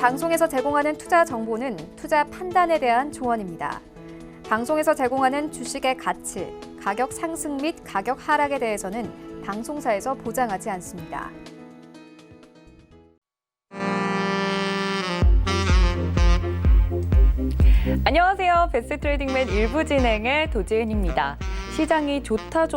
방송에서 제공하는 투자 정보는 투자 판단에 대한 조언입니다. 방송에서 제공하는 주식의 가치, 가격 상승 및 가격 하락에 대해서는 방송사에서 보장하지 않습니다. 안녕하세요. 베스트트레이딩맨 일부 진행의 도지은입니다. 시장이 좋다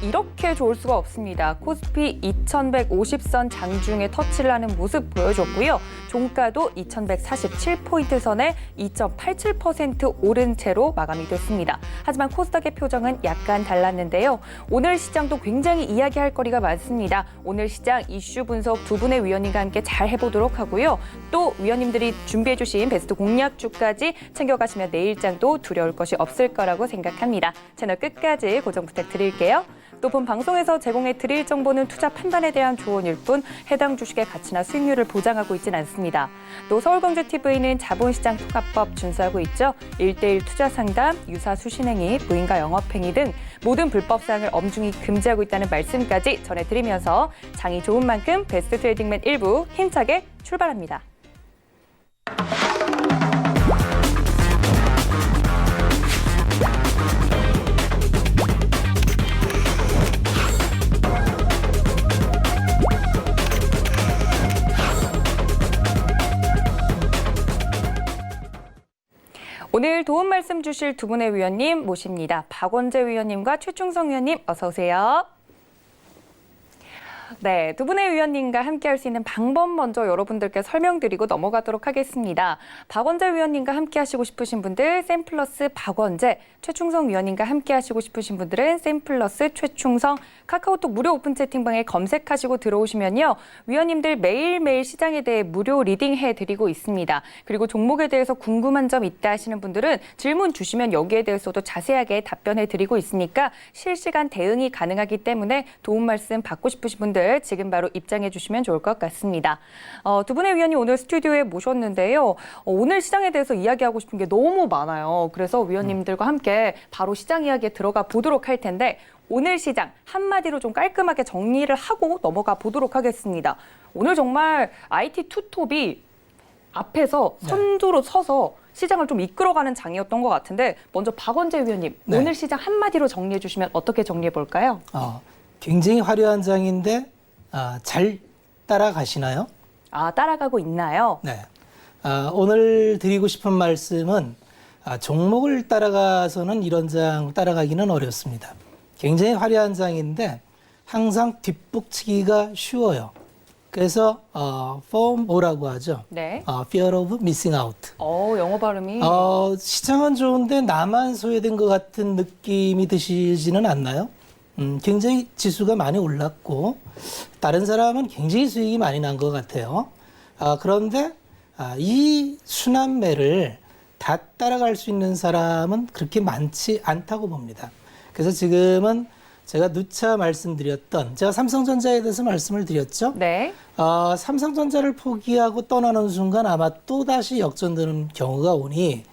이렇게 좋을 수가 없습니다. 코스피 2150선 장중에 터치를 하는 모습 보여줬고요. 종가도 2147포인트 선에 2.87% 오른 채로 마감이 됐습니다. 하지만 코스닥의 표정은 약간 달랐는데요. 오늘 시장도 굉장히 이야기할 거리가 많습니다. 오늘 시장 이슈 분석 두 분의 위원님과 함께 잘 해보도록 하고요. 또 위원님들이 준비해 주신 베스트 공략주까지 챙겨가시면 내일장도 두려울 것이 없을 거라고 생각합니다. 채널 끝까지 고정 부탁드릴게요. 또 본 방송에서 제공해 드릴 정보는 투자 판단에 대한 조언일 뿐 해당 주식의 가치나 수익률을 보장하고 있지는 않습니다. 또 서울경제TV는 자본시장 통합법 준수하고 있죠. 1:1 투자 상담, 유사 수신행위, 무인가 영업행위 등 모든 불법사항을 엄중히 금지하고 있다는 말씀까지 전해드리면서 장이 좋은 만큼 베스트 트레이딩맨 1부 힘차게 출발합니다. 오늘 도움 말씀 주실 두 분의 위원님 모십니다. 박원재 위원님과 최충성 위원님 어서 오세요. 네, 두 분의 위원님과 함께할 수 있는 방법 먼저 여러분들께 설명드리고 넘어가도록 하겠습니다. 박원재 위원님과 함께하시고 싶으신 분들 샘플러스 박원재, 최충성 위원님과 함께하시고 싶으신 분들은 샘플러스 최충성 카카오톡 무료 오픈 채팅방에 검색하시고 들어오시면요. 위원님들 매일매일 시장에 대해 무료 리딩해드리고 있습니다. 그리고 종목에 대해서 궁금한 점 있다 하시는 분들은 질문 주시면 여기에 대해서도 자세하게 답변해드리고 있으니까 실시간 대응이 가능하기 때문에 도움 말씀 받고 싶으신 분들 지금 바로 입장해 주시면 좋을 것 같습니다. 두 분의 위원님 오늘 스튜디오에 모셨는데요. 오늘 시장에 대해서 이야기하고 싶은 게 너무 많아요. 그래서 위원님들과 함께 바로 시장 이야기에 들어가 보도록 할 텐데 오늘 시장 한마디로 좀 깔끔하게 정리를 하고 넘어가 보도록 하겠습니다. 오늘 정말 IT 투톱이 앞에서 선두로 서서 시장을 좀 이끌어가는 장이었던 것 같은데 먼저 박원재 위원님 오늘 시장 한마디로 정리해 주시면 어떻게 정리해 볼까요? 굉장히 화려한 장인데 잘 따라가시나요? 따라가고 있나요? 네. 오늘 드리고 싶은 말씀은 종목을 따라가서는 이런 장 따라가기는 어렵습니다. 굉장히 화려한 장인데 항상 뒷북치기가 쉬워요. 그래서 FOMO라고 하죠. 네. Fear of Missing Out. 영어 발음이. 시장은 좋은데 나만 소외된 것 같은 느낌이 드시지는 않나요? 굉장히 지수가 많이 올랐고 다른 사람은 굉장히 수익이 많이 난 것 같아요. 그런데 이 순환매를 다 따라갈 수 있는 사람은 그렇게 많지 않다고 봅니다. 그래서 지금은 제가 누차 말씀드렸던 제가 삼성전자에 대해서 말씀을 드렸죠. 네. 삼성전자를 포기하고 떠나는 순간 아마 또다시 역전되는 경우가 오니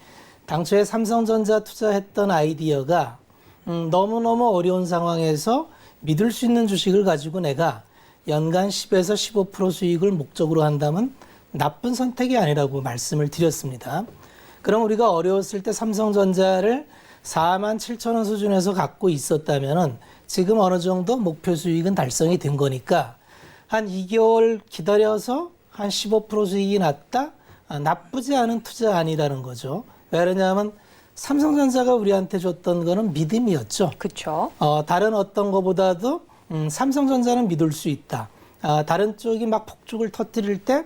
당초에 삼성전자 투자했던 아이디어가 너무너무 어려운 상황에서 믿을 수 있는 주식을 가지고 내가 연간 10에서 15% 수익을 목적으로 한다면 나쁜 선택이 아니라고 말씀을 드렸습니다. 그럼 우리가 어려웠을 때 삼성전자를 47,000원 수준에서 갖고 있었다면 지금 어느 정도 목표 수익은 달성이 된 거니까 한 2개월 기다려서 한 15% 수익이 났다? 나쁘지 않은 투자 아니라는 거죠. 왜냐하면 삼성전자가 우리한테 줬던 거는 믿음이었죠. 그렇죠. 다른 어떤 거보다도 삼성전자는 믿을 수 있다. 다른 쪽이 막 폭죽을 터뜨릴 때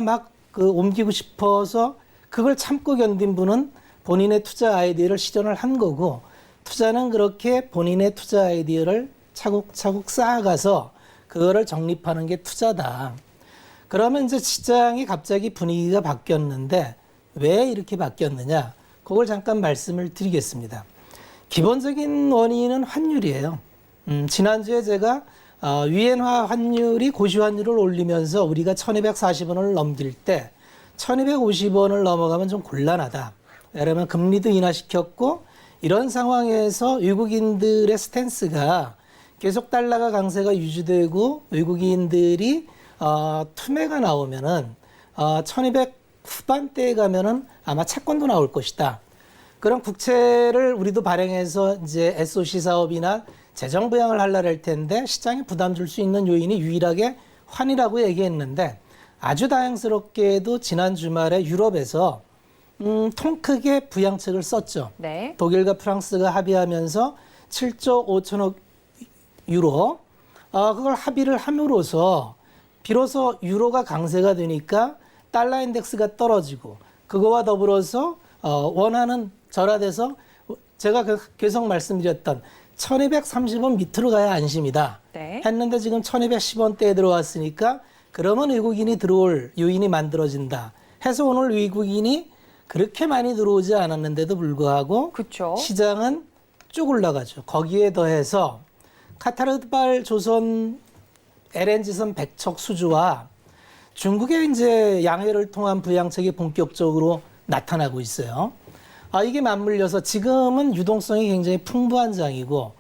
막 옮기고 싶어서 그걸 참고 견딘 분은 본인의 투자 아이디어를 실현을 한 거고 투자는 그렇게 본인의 투자 아이디어를 차곡차곡 쌓아가서 그거를 정립하는 게 투자다. 그러면 이제 시장이 갑자기 분위기가 바뀌었는데 왜 이렇게 바뀌었느냐? 그걸 잠깐 말씀을 드리겠습니다. 기본적인 원인은 환율이에요. 지난주에 제가 위엔화 환율이 고시 환율을 올리면서 우리가 1240원을 넘길 때 1250원을 넘어가면 좀 곤란하다. 왜냐하면 금리도 인하시켰고 이런 상황에서 외국인들의 스탠스가 계속 달러가 강세가 유지되고 외국인들이 투매가 나오면은 1200 후반대에 가면은 아마 채권도 나올 것이다. 그런 국채를 우리도 발행해서 이제 SOC 사업이나 재정 부양을 하려고 할 텐데 시장에 부담 줄 수 있는 요인이 유일하게 환이라고 얘기했는데 아주 다행스럽게도 지난 주말에 유럽에서 통 크게 부양책을 썼죠. 네. 독일과 프랑스가 합의하면서 7조 5천억 유로 그걸 합의를 함으로써 비로소 유로가 강세가 되니까 달러 인덱스가 떨어지고 그거와 더불어서 원화는 절하돼서 제가 계속 말씀드렸던 1230원 밑으로 가야 안심이다 네. 했는데 지금 1210원대에 들어왔으니까 그러면 외국인이 들어올 요인이 만들어진다 해서 오늘 외국인이 그렇게 많이 들어오지 않았는데도 불구하고 그렇죠. 시장은 쭉 올라가죠. 거기에 더해서 카타르발 조선 LNG선 100척 수주와 중국의 이제 양해를 통한 부양책이 본격적으로 나타나고 있어요. 이게 맞물려서 지금은 유동성이 굉장히 풍부한 장이고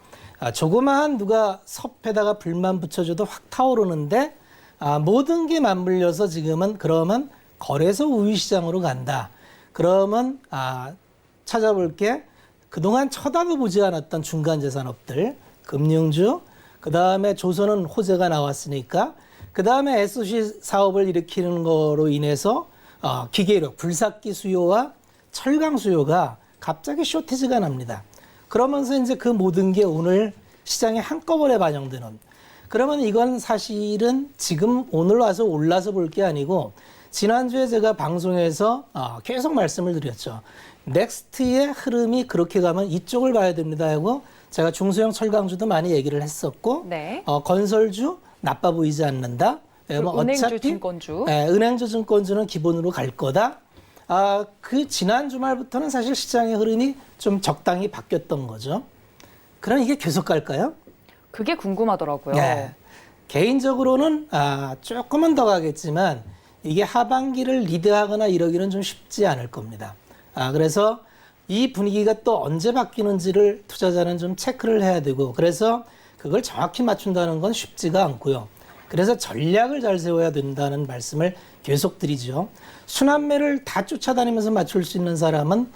조그마한 누가 섭에다가 불만 붙여줘도 확 타오르는데 모든 게 맞물려서 지금은 그러면 거래소 우위 시장으로 간다. 그러면 찾아볼게 그동안 쳐다도 보지 않았던 중간재산업들, 금융주, 그다음에 조선은 호재가 나왔으니까 그다음에 SOC 사업을 일으키는 거로 인해서 기계력, 불삭기 수요와 철강 수요가 갑자기 쇼티지가 납니다. 그러면서 이제 그 모든 게 오늘 시장에 한꺼번에 반영되는. 그러면 이건 사실은 지금 오늘 와서 올라서 볼 게 아니고 지난주에 제가 방송에서 계속 말씀을 드렸죠. 넥스트의 흐름이 그렇게 가면 이쪽을 봐야 됩니다 하고 제가 중소형 철강주도 많이 얘기를 했었고 네. 건설주 나빠 보이지 않는다. 은행주, 증권주. 은행주, 증권주는 기본으로 갈 거다. 그 지난 주말부터는 사실 시장의 흐름이 좀 적당히 바뀌었던 거죠. 그럼 이게 계속 갈까요? 그게 궁금하더라고요. 네. 개인적으로는 조금은 더 가겠지만 이게 하반기를 리드하거나 이러기는 좀 쉽지 않을 겁니다. 그래서 이 분위기가 또 언제 바뀌는지를 투자자는 좀 체크를 해야 되고 그래서 그걸 정확히 맞춘다는 건 쉽지가 않고요. 그래서 전략을 잘 세워야 된다는 말씀을 계속 드리죠. 순환매를 다 쫓아다니면서 맞출 수 있는 사람은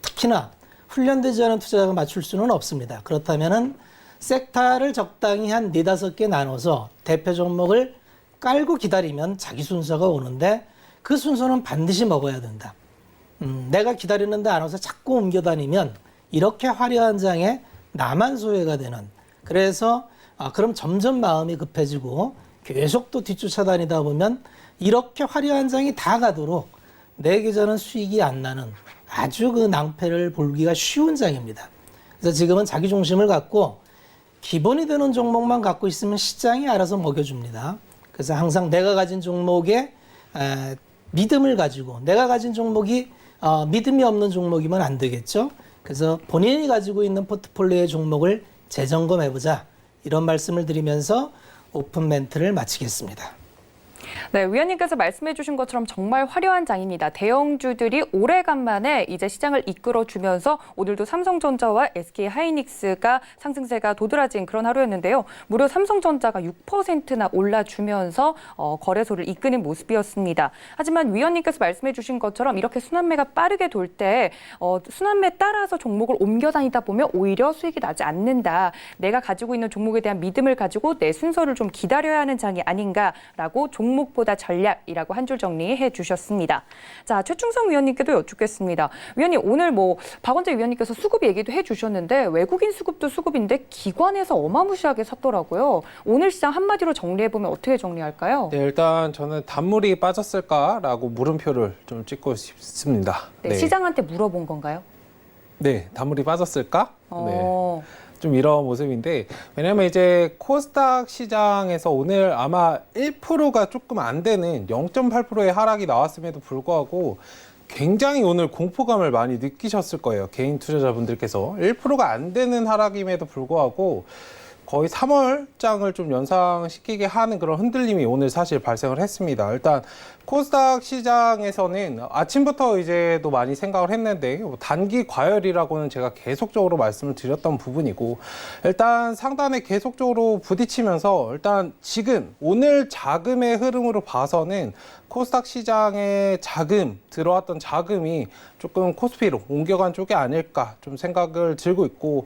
특히나 훈련되지 않은 투자자가 맞출 수는 없습니다. 그렇다면은 섹터를 적당히 한 4-5개 나눠서 대표 종목을 깔고 기다리면 자기 순서가 오는데 그 순서는 반드시 먹어야 된다. 내가 기다리는데 안 와서 자꾸 옮겨다니면 이렇게 화려한 장에 나만 소외가 되는. 그래서 그럼 점점 마음이 급해지고 계속 또 뒤쫓아다니다 보면 이렇게 화려한 장이 다 가도록 내 계좌는 수익이 안 나는 아주 그 낭패를 볼기가 쉬운 장입니다. 그래서 지금은 자기 중심을 갖고 기본이 되는 종목만 갖고 있으면 시장이 알아서 먹여줍니다. 그래서 항상 내가 가진 종목에 믿음을 가지고 내가 가진 종목이 믿음이 없는 종목이면 안 되겠죠. 그래서 본인이 가지고 있는 포트폴리오의 종목을 재점검해보자. 이런 말씀을 드리면서 오픈 멘트를 마치겠습니다. 네, 위원님께서 말씀해 주신 것처럼 정말 화려한 장입니다. 대형주들이 오래간만에 이제 시장을 이끌어주면서 오늘도 삼성전자와 SK하이닉스가 상승세가 도드라진 그런 하루였는데요. 무려 삼성전자가 6%나 올라주면서 거래소를 이끄는 모습이었습니다. 하지만 위원님께서 말씀해 주신 것처럼 이렇게 순환매가 빠르게 돌 때 순환매 따라서 종목을 옮겨 다니다 보면 오히려 수익이 나지 않는다. 내가 가지고 있는 종목에 대한 믿음을 가지고 내 순서를 좀 기다려야 하는 장이 아닌가라고 종목보다 전략이라고 한 줄 정리해 주셨습니다. 자, 최충성 위원님께도 여쭙겠습니다. 위원님, 오늘 박원재 위원님께서 수급 얘기도 해 주셨는데 외국인 수급도 수급인데 기관에서 어마무시하게 샀더라고요. 오늘 시장 한마디로 정리해 보면 어떻게 정리할까요? 네, 일단 저는 단물이 빠졌을까라고 물음표를 좀 찍고 싶습니다. 네, 시장한테 물어본 건가요? 네, 단물이 빠졌을까? 네. 좀 이런 모습인데, 왜냐면 이제 코스닥 시장에서 오늘 아마 1%가 조금 안 되는 0.8%의 하락이 나왔음에도 불구하고 굉장히 오늘 공포감을 많이 느끼셨을 거예요. 개인 투자자분들께서. 1%가 안 되는 하락임에도 불구하고 거의 3월장을 좀 연상시키게 하는 그런 흔들림이 오늘 사실 발생을 했습니다. 일단 코스닥 시장에서는 아침부터 이제 또 많이 생각을 했는데 단기 과열이라고는 제가 계속적으로 말씀을 드렸던 부분이고, 일단 상단에 계속적으로 부딪히면서 일단 지금 오늘 자금의 흐름으로 봐서는 코스닥 시장에 들어왔던 자금이 조금 코스피로 옮겨간 쪽이 아닐까 좀 생각을 들고 있고,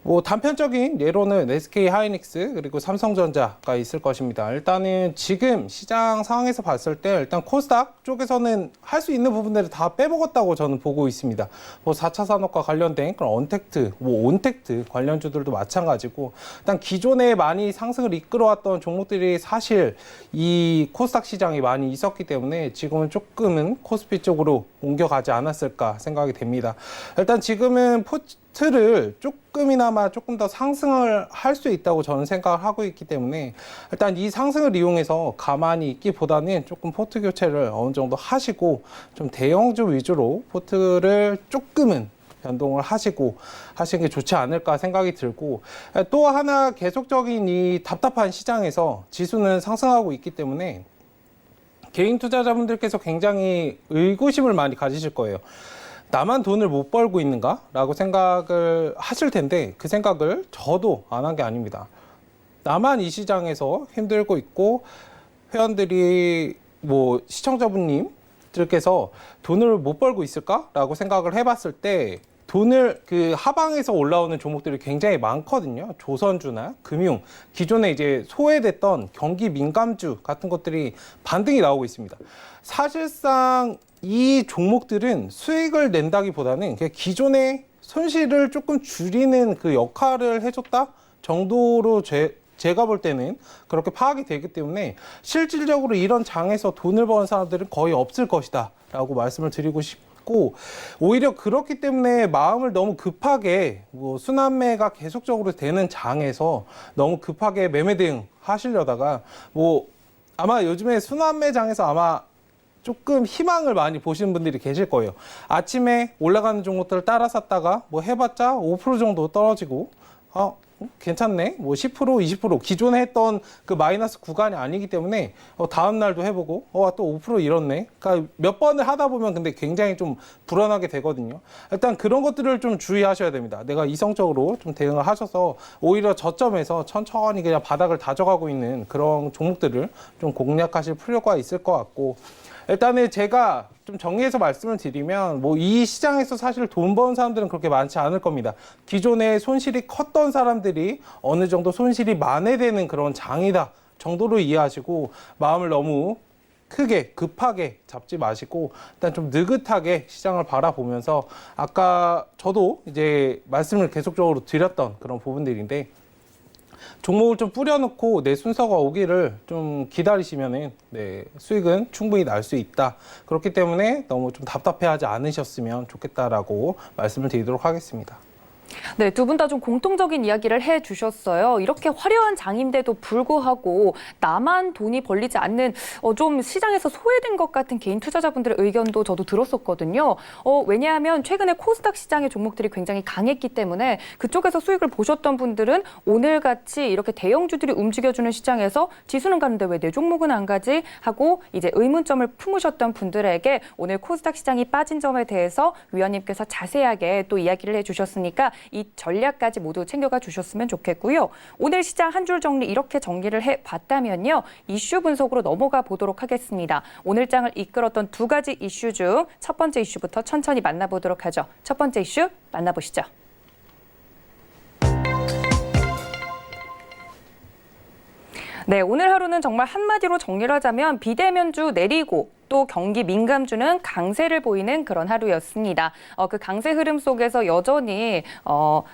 뭐 단편적인 예로는 SK 하이닉스 그리고 삼성전자가 있을 것입니다. 일단은 지금 시장 상황에서 봤을 때 일단 코스닥 쪽에서는 할 수 있는 부분들을 다 빼먹었다고 저는 보고 있습니다. 뭐 4차 산업과 관련된 그런 언택트, 뭐 온택트 관련주들도 마찬가지고, 일단 기존에 많이 상승을 이끌어왔던 종목들이 사실 이 코스닥 시장이 많이 있었기 때문에 지금은 조금은 코스피 쪽으로 옮겨가지 않았을까 생각이 됩니다. 일단 지금은 포트를 조금이나마 조금 더 상승을 할 수 있다고 저는 생각을 하고 있기 때문에 일단 이 상승을 이용해서 가만히 있기보다는 조금 포트 교체를 어느 정도 하시고 좀 대형주 위주로 포트를 조금은 변동을 하시는 게 좋지 않을까 생각이 들고, 또 하나 계속적인 이 답답한 시장에서 지수는 상승하고 있기 때문에 개인 투자자분들께서 굉장히 의구심을 많이 가지실 거예요. 나만 돈을 못 벌고 있는가? 라고 생각을 하실 텐데 그 생각을 저도 안 한 게 아닙니다. 나만 이 시장에서 힘들고 있고 회원들이 뭐 시청자분님들께서 돈을 못 벌고 있을까? 라고 생각을 해봤을 때 돈을 그 하방에서 올라오는 종목들이 굉장히 많거든요. 조선주나 금융, 기존에 이제 소외됐던 경기 민감주 같은 것들이 반등이 나오고 있습니다. 사실상 이 종목들은 수익을 낸다기보다는 그냥 기존의 손실을 조금 줄이는 그 역할을 해줬다 정도로 제가 볼 때는 그렇게 파악이 되기 때문에 실질적으로 이런 장에서 돈을 버는 사람들은 거의 없을 것이다 라고 말씀을 드리고 싶고, 오히려 그렇기 때문에 마음을 너무 급하게 뭐 순환매가 계속적으로 되는 장에서 너무 급하게 매매 대응 하시려다가 뭐 아마 요즘에 순환매 장에서 아마 조금 희망을 많이 보시는 분들이 계실 거예요. 아침에 올라가는 종목들을 따라 샀다가 뭐 해봤자 5% 정도 떨어지고 괜찮네, 뭐 10%, 20% 기존에 했던 그 마이너스 구간이 아니기 때문에 다음 날도 해보고 또 5% 잃었네. 그러니까 몇 번을 하다 보면 근데 굉장히 좀 불안하게 되거든요. 일단 그런 것들을 좀 주의하셔야 됩니다. 내가 이성적으로 좀 대응을 하셔서 오히려 저점에서 천천히 그냥 바닥을 다져가고 있는 그런 종목들을 좀 공략하실 필요가 있을 것 같고, 일단은 제가 좀 정리해서 말씀을 드리면 뭐 이 시장에서 사실 돈 버는 사람들은 그렇게 많지 않을 겁니다. 기존에 손실이 컸던 사람들이 어느 정도 손실이 만회되는 그런 장이다 정도로 이해하시고 마음을 너무 크게 급하게 잡지 마시고 일단 좀 느긋하게 시장을 바라보면서, 아까 저도 이제 말씀을 계속적으로 드렸던 그런 부분들인데 종목을 좀 뿌려놓고 내 순서가 오기를 좀 기다리시면은 수익은 충분히 날 수 있다. 그렇기 때문에 너무 좀 답답해하지 않으셨으면 좋겠다라고 말씀을 드리도록 하겠습니다. 네, 두 분 다 좀 공통적인 이야기를 해주셨어요. 이렇게 화려한 장인데도 불구하고 나만 돈이 벌리지 않는 좀 시장에서 소외된 것 같은 개인 투자자분들의 의견도 저도 들었었거든요. 왜냐하면 최근에 코스닥 시장의 종목들이 굉장히 강했기 때문에 그쪽에서 수익을 보셨던 분들은 오늘같이 이렇게 대형주들이 움직여주는 시장에서 지수는 가는데 왜 내 종목은 안 가지? 하고 이제 의문점을 품으셨던 분들에게 오늘 코스닥 시장이 빠진 점에 대해서 위원님께서 자세하게 또 이야기를 해주셨으니까 이 전략까지 모두 챙겨가 주셨으면 좋겠고요. 오늘 시장 한 줄 정리 이렇게 정리를 해봤다면요. 이슈 분석으로 넘어가 보도록 하겠습니다. 오늘 장을 이끌었던 두 가지 이슈 중 첫 번째 이슈부터 천천히 만나보도록 하죠. 첫 번째 이슈 만나보시죠. 네, 오늘 하루는 정말 한마디로 정리를 하자면 비대면주 내리고 또 경기 민감주는 강세를 보이는 그런 하루였습니다. 그 강세 흐름 속에서 여전히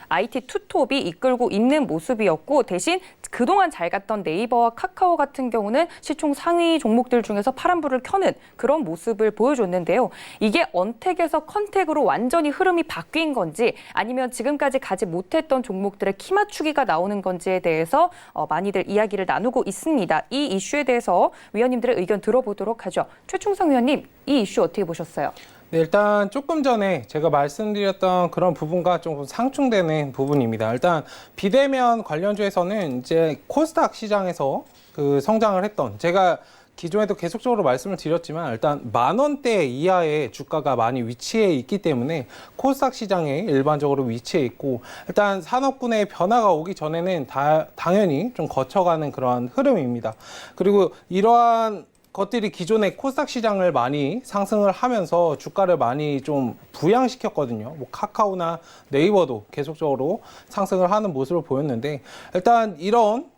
IT 투톱이 이끌고 있는 모습이었고, 대신 그동안 잘 갔던 네이버와 카카오 같은 경우는 시총 상위 종목들 중에서 파란불을 켜는 그런 모습을 보여줬는데요. 이게 언택에서 컨택으로 완전히 흐름이 바뀐 건지 아니면 지금까지 가지 못했던 종목들의 키 맞추기가 나오는 건지에 대해서 많이들 이야기를 나누고 있습니다. 이 이슈에 대해서 위원님들의 의견 들어보도록 하죠. 최충성 위원님, 이 이슈 어떻게 보셨어요? 네, 일단 조금 전에 제가 말씀드렸던 그런 부분과 좀 상충되는 부분입니다. 일단 비대면 관련주에서는 이제 코스닥 시장에서 그 성장을 했던, 제가 기존에도 계속적으로 말씀을 드렸지만 일단 10,000원대 이하의 주가가 많이 위치해 있기 때문에 코스닥 시장에 일반적으로 위치해 있고, 일단 산업군의 변화가 오기 전에는 당연히 좀 거쳐가는 그런 흐름입니다. 그리고 이러한 것들이 기존의 코스닥 시장을 많이 상승을 하면서 주가를 많이 좀 부양시켰거든요. 뭐 카카오나 네이버도 계속적으로 상승을 하는 모습을 보였는데, 일단 이런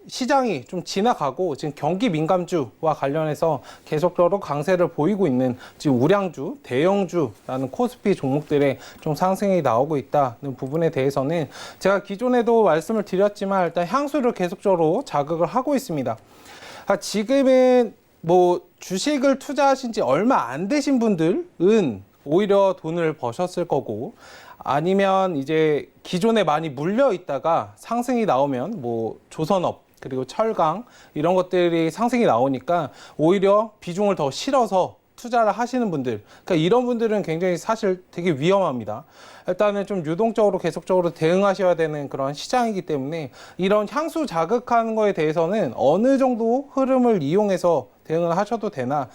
시장이 좀 지나가고 지금 경기 민감주와 관련해서 계속적으로 강세를 보이고 있는 지금 우량주, 대형주라는 코스피 종목들의 좀 상승이 나오고 있다는 부분에 대해서는 제가 기존에도 말씀을 드렸지만 일단 향수를 계속적으로 자극을 하고 있습니다. 지금은 뭐 주식을 투자하신 지 얼마 안 되신 분들은 오히려 돈을 버셨을 거고, 아니면 이제 기존에 많이 물려 있다가 상승이 나오면 뭐 조선업 그리고 철강 이런 것들이 상승이 나오니까 오히려 비중을 더 실어서 투자를 하시는 분들, 그러니까 이런 분들은 굉장히 사실 되게 위험합니다. 일단은 좀 유동적으로 계속적으로 대응하셔야 되는 그런 시장이기 때문에 이런 향수 자극하는 거에 대해서는 어느 정도 흐름을 이용해서 대응을 하셔도 되나,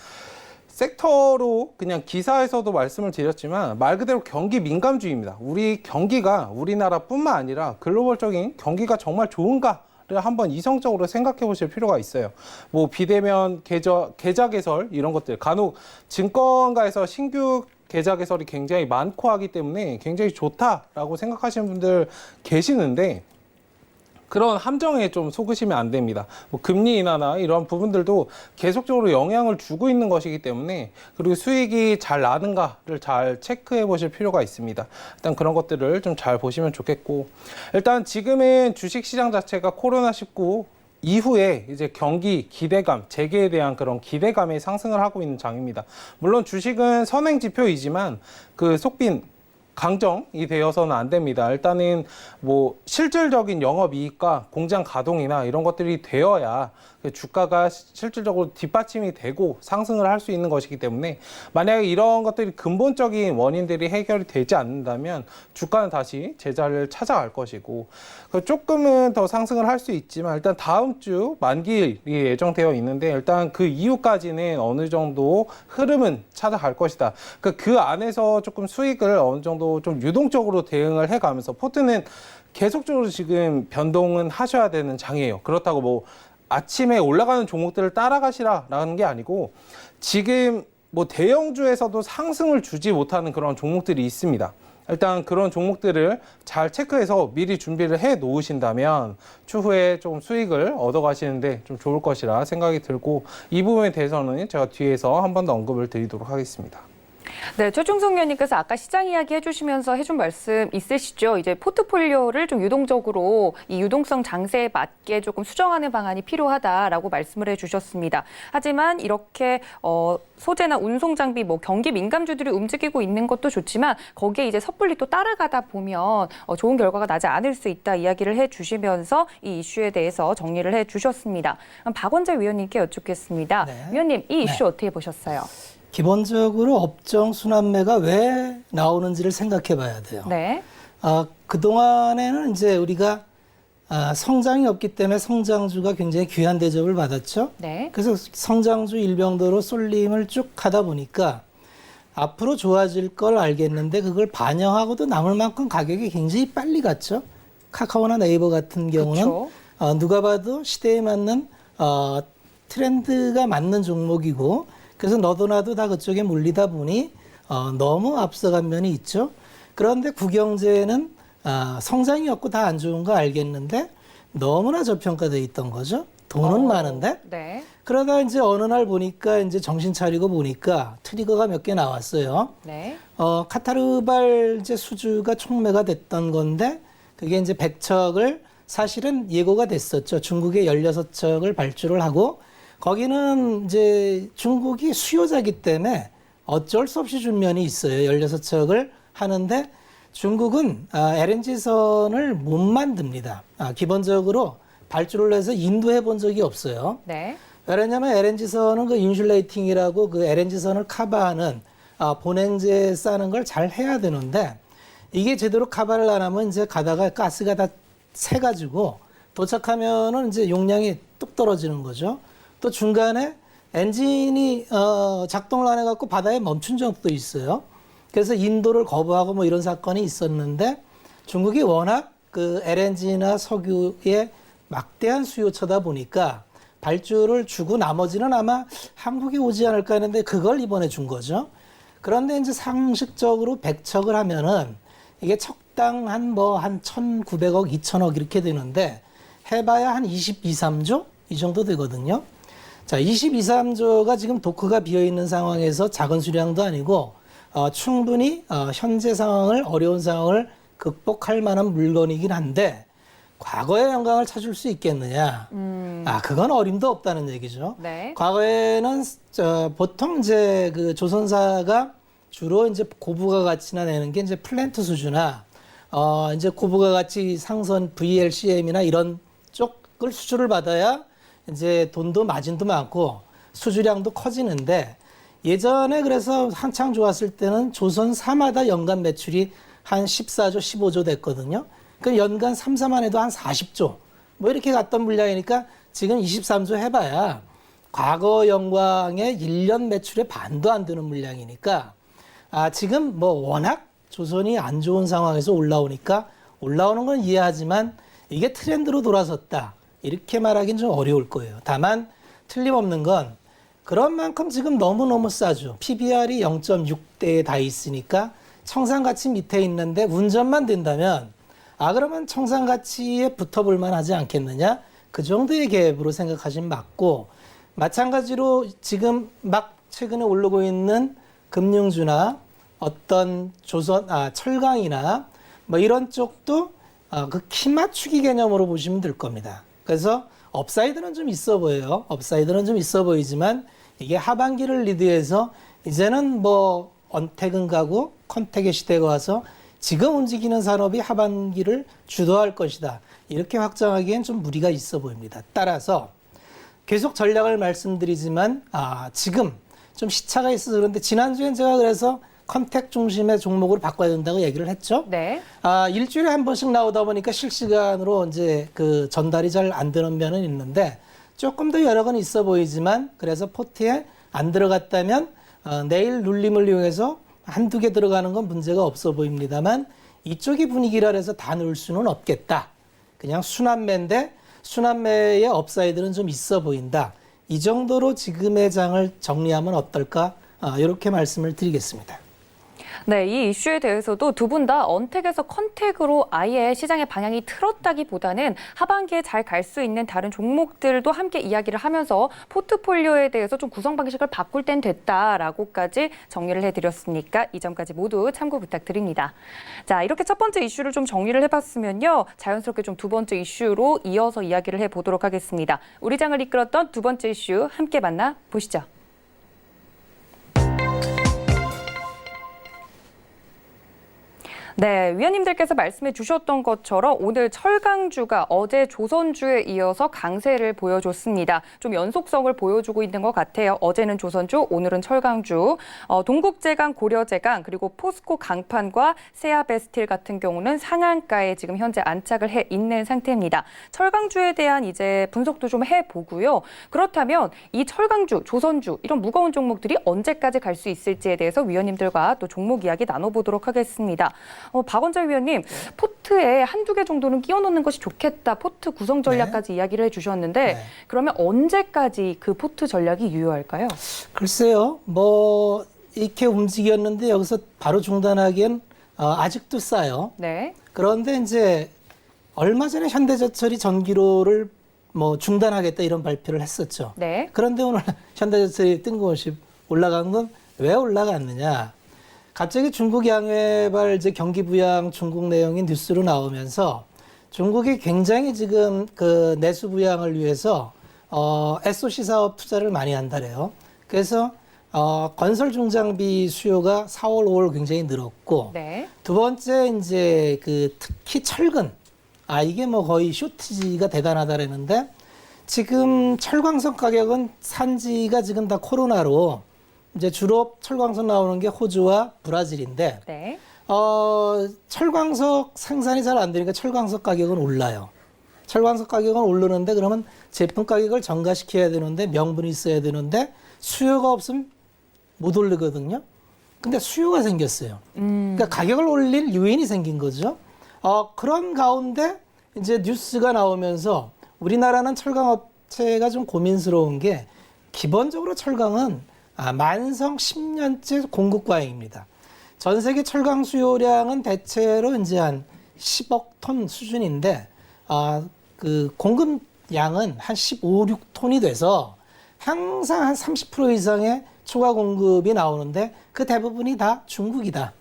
섹터로 그냥 기사에서도 말씀을 드렸지만 말 그대로 경기 민감주의입니다. 우리 경기가 우리나라뿐만 아니라 글로벌적인 경기가 정말 좋은가 를 한번 이성적으로 생각해 보실 필요가 있어요. 뭐 비대면 계좌 개설 이런 것들, 간혹 증권가에서 신규 계좌 개설이 굉장히 많고 하기 때문에 굉장히 좋다라고 생각하시는 분들 계시는데, 그런 함정에 좀 속으시면 안 됩니다. 뭐 금리 인하나 이런 부분들도 계속적으로 영향을 주고 있는 것이기 때문에, 그리고 수익이 잘 나는가를 잘 체크해 보실 필요가 있습니다. 일단 그런 것들을 좀 잘 보시면 좋겠고, 일단 지금은 주식시장 자체가 코로나19 이후에 이제 경기 기대감, 재개에 대한 그런 기대감이 상승을 하고 있는 장입니다. 물론 주식은 선행 지표이지만 그 속빈 강정이 되어서는 안 됩니다. 일단은 뭐 실질적인 영업이익과 공장 가동이나 이런 것들이 되어야 주가가 실질적으로 뒷받침이 되고 상승을 할 수 있는 것이기 때문에, 만약에 이런 것들이 근본적인 원인들이 해결이 되지 않는다면 주가는 다시 제자리를 찾아갈 것이고, 조금은 더 상승을 할 수 있지만 일단 다음 주 만기일이 예정되어 있는데 일단 그 이후까지는 어느 정도 흐름은 찾아갈 것이다. 그 안에서 조금 수익을 어느 정도 좀 유동적으로 대응을 해가면서, 포트는 계속적으로 지금 변동은 하셔야 되는 장이에요. 그렇다고 뭐 아침에 올라가는 종목들을 따라가시라라는 게 아니고, 지금 뭐 대형주에서도 상승을 주지 못하는 그런 종목들이 있습니다. 일단 그런 종목들을 잘 체크해서 미리 준비를 해 놓으신다면 추후에 좀 수익을 얻어 가시는데 좀 좋을 것이라 생각이 들고, 이 부분에 대해서는 제가 뒤에서 한 번 더 언급을 드리도록 하겠습니다. 네, 최충성 위원님께서 아까 시장 이야기 해주시면서 해준 말씀 있으시죠? 이제 포트폴리오를 좀 유동적으로 이 유동성 장세에 맞게 조금 수정하는 방안이 필요하다라고 말씀을 해주셨습니다. 하지만 이렇게 소재나 운송 장비, 뭐 경기 민감주들이 움직이고 있는 것도 좋지만 거기에 이제 섣불리 또 따라가다 보면 좋은 결과가 나지 않을 수 있다 이야기를 해주시면서 이 이슈에 대해서 정리를 해주셨습니다. 그럼 박원재 위원님께 여쭙겠습니다. 네. 위원님, 이 이슈 네. 어떻게 보셨어요? 기본적으로 업종 순환매가 왜 나오는지를 생각해 봐야 돼요. 네. 그동안에는 이제 우리가 성장이 없기 때문에 성장주가 굉장히 귀한 대접을 받았죠. 네. 그래서 성장주 일병도로 쏠림을 쭉 하다 보니까 앞으로 좋아질 걸 알겠는데 그걸 반영하고도 남을 만큼 가격이 굉장히 빨리 갔죠. 카카오나 네이버 같은 경우는 그쵸. 누가 봐도 시대에 맞는 트렌드가 맞는 종목이고, 그래서 너도 나도 다 그쪽에 몰리다 보니 너무 앞서간 면이 있죠. 그런데 구경제는 성장이 없고 다 안 좋은 거 알겠는데 너무나 저평가되어 있던 거죠. 돈은 많은데. 네. 그러다 이제 어느 날 보니까 이제 정신 차리고 보니까 트리거가 몇 개 나왔어요. 네. 카타르발 이제 수주가 촉매가 됐던 건데 그게 이제 100척을 사실은 예고가 됐었죠. 중국에 16척을 발주를 하고, 거기는 이제 중국이 수요자기 때문에 어쩔 수 없이 준 면이 있어요. 16척을 하는데 중국은 LNG선을 못 만듭니다. 기본적으로 발주를 해서 인도해 본 적이 없어요. 네. 왜냐하면 LNG선은 그 인슐레이팅이라고 그 LNG선을 커버하는 본행제 싸는 걸 잘 해야 되는데 이게 제대로 카바를 안 하면 이제 가다가 가스가 다 새가지고 도착하면은 이제 용량이 뚝 떨어지는 거죠. 또 중간에 엔진이 작동을 안 해갖고 바다에 멈춘 적도 있어요. 그래서 인도를 거부하고 뭐 이런 사건이 있었는데 중국이 워낙 그 LNG나 석유에 막대한 수요처다 보니까 발주를 주고 나머지는 아마 한국에 오지 않을까 했는데 그걸 이번에 준 거죠. 그런데 이제 상식적으로 백척을 하면은 이게 척당 한 1,900억, 2,000억 이렇게 되는데 해봐야 한 22, 3조 이 정도 되거든요. 자, 22, 3조가 지금 도크가 비어 있는 상황에서 작은 수량도 아니고 충분히 현재 상황을 어려운 상황을 극복할 만한 물건이긴 한데 과거의 영광을 찾을 수 있겠느냐? 그건 어림도 없다는 얘기죠. 네. 과거에는 보통 이제 그 조선사가 주로 이제 고부가 가치나 내는 게 이제 플랜트 수주나 이제 고부가 가치 상선 VLCM이나 이런 쪽을 수주를 받아야 이제 돈도 마진도 많고 수주량도 커지는데 예전에 그래서 한창 좋았을 때는 조선사마다 연간 매출이 한 14조, 15조 됐거든요. 그 연간 3, 4만 해도 한 40조 뭐 이렇게 갔던 물량이니까 지금 23조 해봐야 과거 영광의 1년 매출의 반도 안 되는 물량이니까 지금 뭐 워낙 조선이 안 좋은 상황에서 올라오니까 올라오는 건 이해하지만 이게 트렌드로 돌아섰다 이렇게 말하기는 좀 어려울 거예요. 다만 틀림없는 건 그런 만큼 지금 너무너무 싸죠. PBR이 0.6대에 다 있으니까 청산가치 밑에 있는데 운전만 된다면 그러면 청산가치에 붙어볼 만하지 않겠느냐? 그 정도의 갭으로 생각하시면 맞고 마찬가지로 지금 막 최근에 오르고 있는 금융주나 어떤 철강이나 뭐 이런 쪽도 그 키 맞추기 개념으로 보시면 될 겁니다. 그래서 업사이드는 좀 있어 보여요. 업사이드는 좀 있어 보이지만 이게 하반기를 리드해서 이제는 뭐 언택은 가고 컨택의 시대가 와서 지금 움직이는 산업이 하반기를 주도할 것이다. 이렇게 확정하기엔 좀 무리가 있어 보입니다. 따라서 계속 전략을 말씀드리지만 지금 좀 시차가 있어서 그런데 지난주엔 제가 그래서 컨택 중심의 종목으로 바꿔야 된다고 얘기를 했죠. 네. 일주일에 한 번씩 나오다 보니까 실시간으로 이제 그 전달이 잘 안 되는 면은 있는데 조금 더 여러 건 있어 보이지만 그래서 포트에 안 들어갔다면 내일 눌림을 이용해서 한두 개 들어가는 건 문제가 없어 보입니다만 이쪽이 분위기라 해서 다 넣을 수는 없겠다. 그냥 순환매인데 순환매의 업사이드는 좀 있어 보인다. 이 정도로 지금의 장을 정리하면 어떨까? 이렇게 말씀을 드리겠습니다. 네, 이 이슈에 대해서도 두 분 다 언택에서 컨택으로 아예 시장의 방향이 틀었다기보다는 하반기에 잘 갈 수 있는 다른 종목들도 함께 이야기를 하면서 포트폴리오에 대해서 좀 구성 방식을 바꿀 땐 됐다라고까지 정리를 해드렸으니까 이 점까지 모두 참고 부탁드립니다. 자, 이렇게 첫 번째 이슈를 좀 정리를 해봤으면요. 자연스럽게 좀 두 번째 이슈로 이어서 이야기를 해보도록 하겠습니다. 우리 장을 이끌었던 두 번째 이슈 함께 만나보시죠. 네, 위원님들께서 말씀해 주셨던 것처럼 오늘 철강주가 어제 조선주에 이어서 강세를 보여줬습니다. 좀 연속성을 보여주고 있는 것 같아요. 어제는 조선주, 오늘은 철강주. 동국제강, 고려제강, 그리고 포스코 강판과 세아베스틸 같은 경우는 상한가에 지금 현재 안착을 해 있는 상태입니다. 철강주에 대한 이제 분석도 좀 해보고요. 그렇다면 이 철강주, 조선주 이런 무거운 종목들이 언제까지 갈 수 있을지에 대해서 위원님들과 또 종목 이야기 나눠보도록 하겠습니다. 박원재 위원님, 포트에 한두 개 정도는 끼워 넣는 것이 좋겠다. 포트 구성 전략까지 이야기를 해주셨는데 그러면 언제까지 그 포트 전략이 유효할까요? 글쎄요. 뭐 이렇게 움직였는데 여기서 바로 중단하기엔 아직도 싸요. 네. 그런데 이제 얼마 전에 현대제철이 전기료를 뭐 중단하겠다 이런 발표를 했었죠. 네. 그런데 오늘 현대제철이 뜬금없이 올라간 건 왜 올라갔느냐? 갑자기 중국 양회발 이제 경기 부양 중국 내용이 뉴스로 나오면서 중국이 굉장히 지금 그 내수 부양을 위해서 SOC 사업 투자를 많이 한다래요. 그래서 건설 중장비 수요가 4월, 5월 굉장히 늘었고 네. 두 번째 이제 그 특히 철근 이게 뭐 거의 쇼티지가 대단하다라는데 지금 철광석 가격은 산지가 지금 다 코로나로 이제 주로 철광석 나오는 게 호주와 브라질인데 네. 철광석 생산이 잘 안 되니까 철광석 가격은 올라요. 철광석 가격은 오르는데 그러면 제품 가격을 전가시켜야 되는데 명분이 있어야 되는데 수요가 없으면 못 오르거든요. 근데 수요가 생겼어요. 그러니까 가격을 올릴 요인이 생긴 거죠. 그런 가운데 이제 뉴스가 나오면서 우리나라는 철강업체가 좀 고민스러운 게 기본적으로 철강은 만성 10년째 공급 과잉입니다. 전 세계 철강 수요량은 대체로 이제 한 10억 톤 수준인데, 그 공급량은 한 15, 6톤이 돼서 항상 한 30% 이상의 추가 공급이 나오는데 그 대부분이 다 중국이다.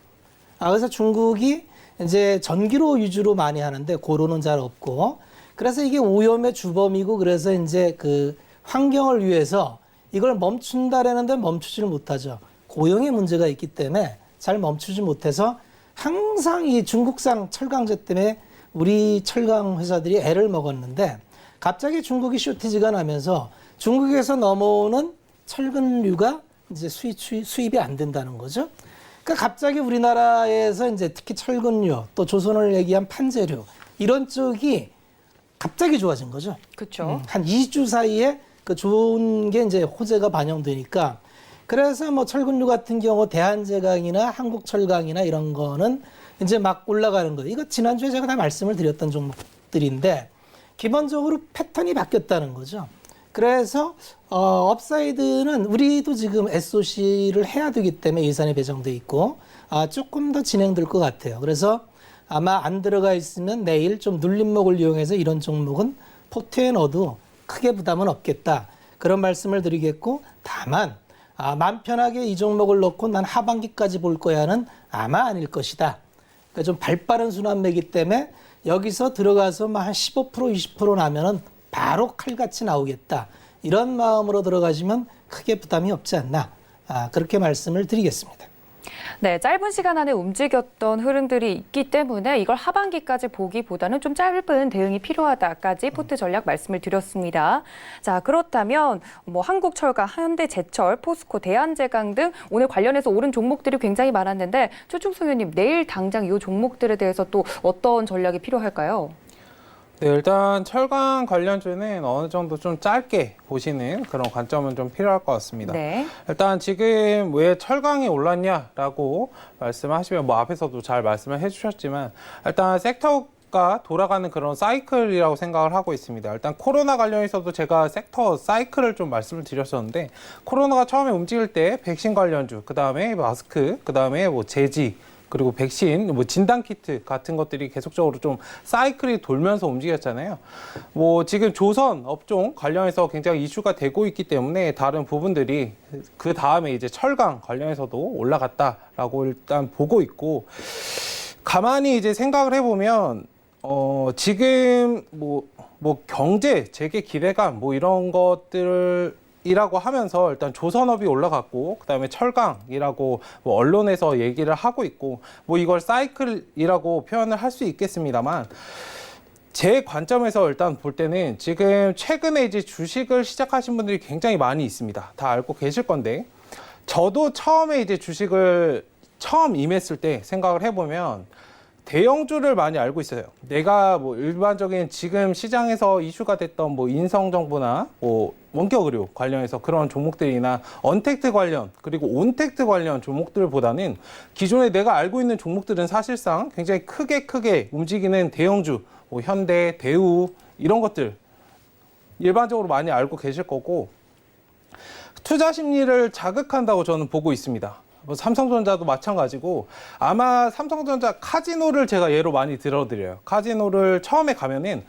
그래서 중국이 이제 전기로 위주로 많이 하는데 고로는 잘 없고, 그래서 이게 오염의 주범이고, 그래서 이제 그 환경을 위해서 이걸 멈춘다라는데 멈추지를 못하죠. 고용의 문제가 있기 때문에 잘 멈추지 못해서 항상 이 중국산 철강제 때문에 우리 철강 회사들이 애를 먹었는데, 갑자기 중국이 쇼티지가 나면서 중국에서 넘어오는 철근류가 이제 수입이 안 된다는 거죠. 그러니까 갑자기 우리나라에서 이제 특히 철근류, 또 조선을 얘기한 판재류, 이런 쪽이 갑자기 좋아진 거죠. 그렇죠. 한 2주 사이에 그 좋은 게 이제 호재가 반영되니까, 그래서 뭐 철근류 같은 경우 대한제강이나 한국철강이나 이런 거는 이제 막 올라가는 거예요. 이거 지난주에 제가 다 말씀을 드렸던 종목들인데 기본적으로 패턴이 바뀌었다는 거죠. 그래서 업사이드는 우리도 지금 SOC를 해야 되기 때문에 예산이 배정돼 있고 조금 더 진행될 것 같아요. 그래서 아마 안 들어가 있으면 내일 좀 눌림목을 이용해서 이런 종목은 포트에 넣어도 크게 부담은 없겠다. 그런 말씀을 드리겠고, 다만 마음 편하게 이 종목을 넣고 난 하반기까지 볼 거야는 아마 아닐 것이다. 그러니까 좀 발빠른 순환매이기 때문에 여기서 들어가서 한 15%, 20% 나면은 바로 칼같이 나오겠다. 이런 마음으로 들어가시면 크게 부담이 없지 않나. 그렇게 말씀을 드리겠습니다. 네, 짧은 시간 안에 움직였던 흐름들이 있기 때문에 이걸 하반기까지 보기보다는 좀 짧은 대응이 필요하다까지 포트 전략 말씀을 드렸습니다. 자, 그렇다면 뭐 한국철강, 현대제철, 포스코, 대한제강 등 오늘 관련해서 오른 종목들이 굉장히 많았는데 최충성 의원님, 내일 당장 이 종목들에 대해서 또 어떤 전략이 필요할까요? 네, 일단 철강 관련주는 어느 정도 좀 짧게 보시는 그런 관점은 좀 필요할 것 같습니다. 네. 일단 지금 왜 철강이 올랐냐라고 말씀하시면 뭐 앞에서도 잘 말씀을 해주셨지만 일단 섹터가 돌아가는 그런 사이클이라고 생각을 하고 있습니다. 일단 코로나 관련해서도 제가 섹터 사이클을 좀 말씀을 드렸었는데, 코로나가 처음에 움직일 때 백신 관련주, 그 다음에 마스크, 그 다음에 뭐 제지, 그리고 백신, 뭐 진단키트 같은 것들이 계속적으로 좀 사이클이 돌면서 움직였잖아요. 뭐 지금 조선 업종 관련해서 굉장히 이슈가 되고 있기 때문에 다른 부분들이 그 다음에 이제 철강 관련해서도 올라갔다라고 일단 보고 있고, 가만히 이제 생각을 해보면 지금 뭐 경제 재개 기대감 뭐 이런 것들 이라고 하면서 일단 조선업이 올라갔고, 그다음에 철강이라고 뭐 언론에서 얘기를 하고 있고, 뭐 이걸 사이클이라고 표현을 할 수 있겠습니다만, 제 관점에서 일단 볼 때는 지금 최근에 이제 주식을 시작하신 분들이 굉장히 많이 있습니다. 다 알고 계실 건데, 저도 처음에 이제 주식을 처음 임했을 때 생각을 해보면 대형주를 많이 알고 있어요. 내가 뭐 일반적인 지금 시장에서 이슈가 됐던 뭐 인성정보나 뭐 원격의료 관련해서 그런 종목들이나 언택트 관련, 그리고 온택트 관련 종목들보다는 기존에 내가 알고 있는 종목들은 사실상 굉장히 크게 움직이는 대형주, 뭐 현대, 대우 이런 것들 일반적으로 많이 알고 계실 거고, 투자 심리를 자극한다고 저는 보고 있습니다. 뭐 삼성전자도 마찬가지고, 아마 삼성전자 카지노를 제가 예로 많이 들어드려요. 카지노를 처음에 가면은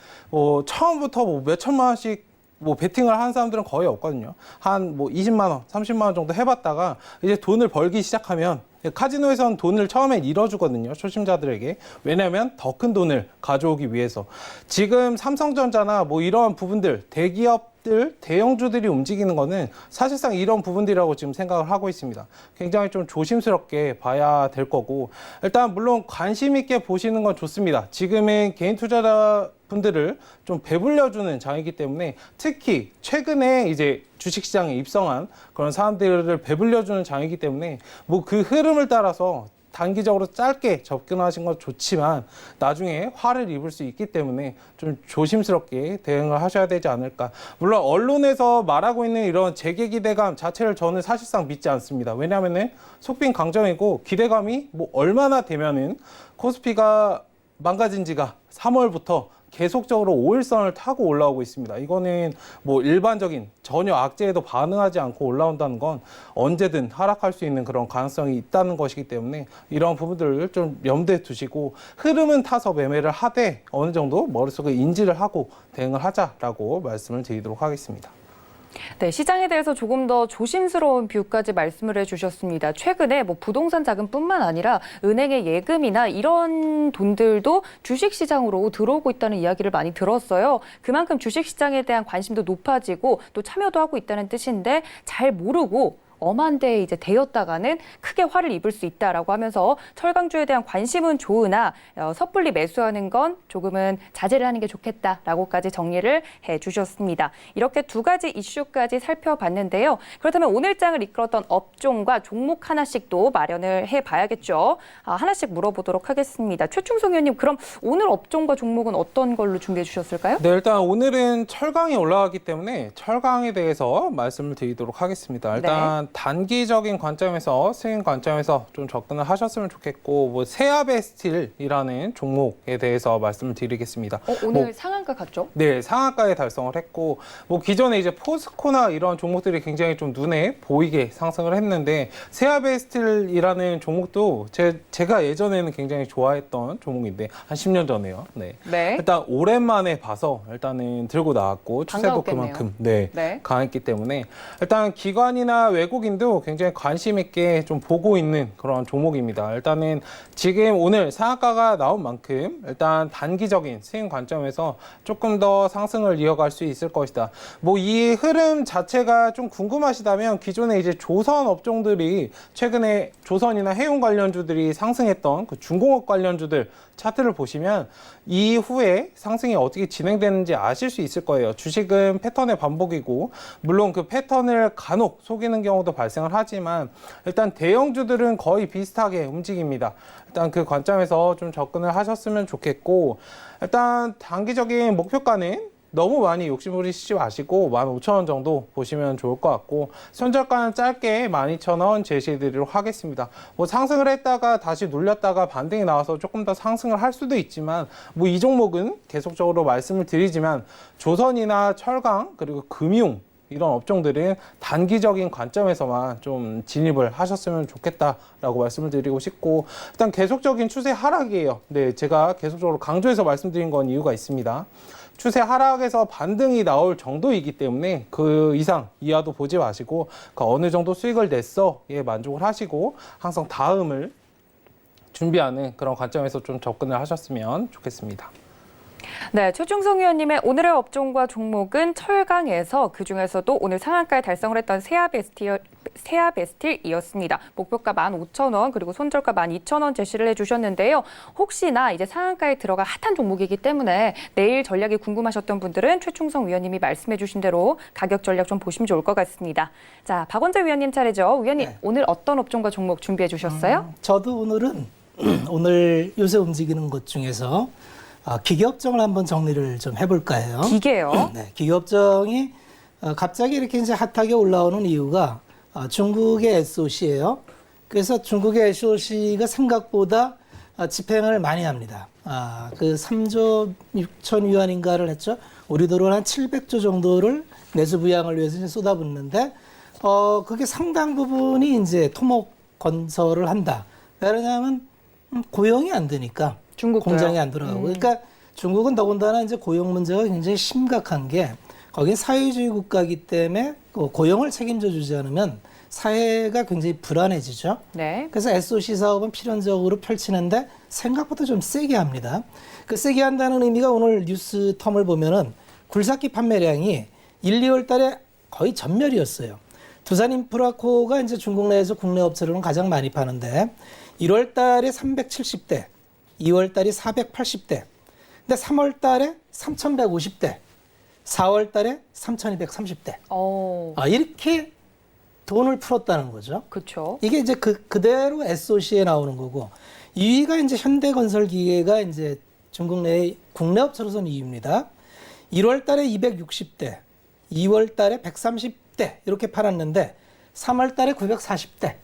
처음부터 뭐 몇 천만 원씩 뭐 베팅을 하는 사람들은 거의 없거든요. 한 뭐 20만 원, 30만 원 정도 해봤다가 이제 돈을 벌기 시작하면, 카지노에서는 돈을 처음에 잃어주거든요, 초심자들에게. 왜냐하면 더 큰 돈을 가져오기 위해서. 지금 삼성전자나 뭐 이러한 부분들, 대기업 대형주들이 움직이는 거는 사실상 이런 부분들이라고 지금 생각을 하고 있습니다. 굉장히 좀 조심스럽게 봐야 될 거고, 일단 물론 관심 있게 보시는 건 좋습니다. 지금은 개인 투자자 분들을 좀 배불려주는 장이기 때문에, 특히 최근에 이제 주식시장에 입성한 그런 사람들을 배불려주는 장이기 때문에 뭐 그 흐름을 따라서 단기적으로 짧게 접근하신 건 좋지만 나중에 화를 입을 수 있기 때문에 좀 조심스럽게 대응을 하셔야 되지 않을까. 물론 언론에서 말하고 있는 이런 재개 기대감 자체를 저는 사실상 믿지 않습니다. 왜냐하면은 속빈 강정이고, 기대감이 뭐 얼마나 되면은 코스피가 망가진 지가 3월부터 계속적으로 5일선을 타고 올라오고 있습니다. 이거는 뭐 일반적인 전혀 악재에도 반응하지 않고 올라온다는 건 언제든 하락할 수 있는 그런 가능성이 있다는 것이기 때문에 이런 부분들을 좀 염두에 두시고, 흐름은 타서 매매를 하되 어느 정도 머릿속에 인지를 하고 대응을 하자라고 말씀을 드리도록 하겠습니다. 네, 시장에 대해서 조금 더 조심스러운 뷰까지 말씀을 해주셨습니다. 최근에 뭐 부동산 자금뿐만 아니라 은행의 예금이나 이런 돈들도 주식시장으로 들어오고 있다는 이야기를 많이 들었어요. 그만큼 주식시장에 대한 관심도 높아지고 또 참여도 하고 있다는 뜻인데, 잘 모르고 엄한 데에 이제 대였다가는 크게 화를 입을 수 있다라고 하면서 철강주에 대한 관심은 좋으나 섣불리 매수하는 건 조금은 자제를 하는 게 좋겠다라고까지 정리를 해주셨습니다. 이렇게 두 가지 이슈까지 살펴봤는데요. 그렇다면 오늘 장을 이끌었던 업종과 종목 하나씩 또 마련을 해봐야겠죠. 하나씩 물어보도록 하겠습니다. 최충성 의원님, 그럼 오늘 업종과 종목은 어떤 걸로 준비해 주셨을까요? 네, 일단 오늘은 철강이 올라가기 때문에 철강에 대해서 말씀을 드리도록 하겠습니다. 일단 단기적인 관점에서, 스윙 관점에서 좀 접근을 하셨으면 좋겠고, 뭐 세아베 스틸이라는 종목에 대해서 말씀을 드리겠습니다. 오늘 상한가 갔죠? 네, 상한가에 달성을 했고, 뭐 기존에 이제 포스코나 이런 종목들이 굉장히 좀 눈에 보이게 상승을 했는데, 세아베 스틸이라는 종목도 제가 예전에는 굉장히 좋아했던 종목인데, 한 10년 전에요. 네. 일단 오랜만에 봐서 일단은 들고 나왔고, 추세도 반가웠겠네요. 그만큼 강했기 때문에 일단 기관이나 외국인도 굉장히 관심 있게 좀 보고 있는 그런 종목입니다. 일단은 지금 오늘 상한가가 나온 만큼 일단 단기적인 스윙 관점에서 조금 더 상승을 이어갈 수 있을 것이다. 뭐 이 흐름 자체가 좀 궁금하시다면, 기존에 이제 조선 업종들이 최근에 조선이나 해운 관련주들이 상승했던 그 중공업 관련주들 차트를 보시면 이후에 상승이 어떻게 진행되는지 아실 수 있을 거예요. 주식은 패턴의 반복이고, 물론 그 패턴을 간혹 속이는 경우도 발생을 하지만 일단 대형주들은 거의 비슷하게 움직입니다. 일단 그 관점에서 좀 접근을 하셨으면 좋겠고, 일단 단기적인 목표가는 너무 많이 욕심부리시지 마시고 15,000원 정도 보시면 좋을 것 같고, 손절가는 짧게 12,000원 제시해드리도록 하겠습니다. 뭐 상승을 했다가 다시 눌렸다가 반등이 나와서 조금 더 상승을 할 수도 있지만, 뭐 이 종목은 계속적으로 말씀을 드리지만 조선이나 철강 그리고 금융 이런 업종들은 단기적인 관점에서만 좀 진입을 하셨으면 좋겠다라고 말씀을 드리고 싶고, 일단 계속적인 추세 하락이에요. 네, 제가 계속적으로 강조해서 말씀드린 건 이유가 있습니다. 추세 하락에서 반등이 나올 정도이기 때문에 그 이상 이하도 보지 마시고, 그 어느 정도 수익을 냈어에 만족을 하시고 항상 다음을 준비하는 그런 관점에서 좀 접근을 하셨으면 좋겠습니다. 네, 최충성 의원님의 오늘의 업종과 종목은 철강에서 그중에서도 오늘 상한가에 달성을 했던 세아베스틸이었습니다. 목표가 15,000원 그리고 손절가 12,000원 제시를 해주셨는데요. 혹시나 이제 상한가에 들어가 핫한 종목이기 때문에 내일 전략이 궁금하셨던 분들은 최충성 의원님이 말씀해 주신 대로 가격 전략 좀 보시면 좋을 것 같습니다. 자, 박원재 위원님 차례죠. 위원님, 오늘 어떤 업종과 종목 준비해 주셨어요? 저도 오늘은 오늘 요새 움직이는 것 중에서 기계업종을 한번 정리를 좀 해볼까 해요. 기계요? 네, 기계업종이 갑자기 이렇게 이제 핫하게 올라오는 이유가 중국의 SOC예요. 그래서 중국의 SOC가 생각보다 집행을 많이 합니다. 그 3조 6천 위안인가를 했죠. 우리 돈으로 한 700조 정도를 내수 부양을 위해서 이제 쏟아붓는데, 그게 상당 부분이 이제 토목 건설을 한다. 왜냐하면 고용이 안 되니까. 중국도요? 공장이 안 들어가고. 그러니까 중국은 더군다나 이제 고용 문제가 굉장히 심각한 게, 거긴 사회주의 국가이기 때문에 고용을 책임져 주지 않으면 사회가 굉장히 불안해지죠. 네. 그래서 SOC 사업은 필연적으로 펼치는데 생각보다 좀 세게 합니다. 그 세게 한다는 의미가 오늘 뉴스 텀을 보면은 굴삭기 판매량이 1, 2월 달에 거의 전멸이었어요. 두산인프라코가 이제 중국 내에서 국내 업체로는 가장 많이 파는데 1월 달에 370대, 2월 달에 480대, 근데 3월 달에 3,150대, 4월 달에 3,230대. 이렇게 돈을 풀었다는 거죠. 그렇죠. 이게 이제 그대로 SOC에 나오는 거고, 2위가 이제 현대건설기계가 이제 중국 내 국내 업체로서는 2위입니다. 1월 달에 260대, 2월 달에 130대 이렇게 팔았는데 3월 달에 940대,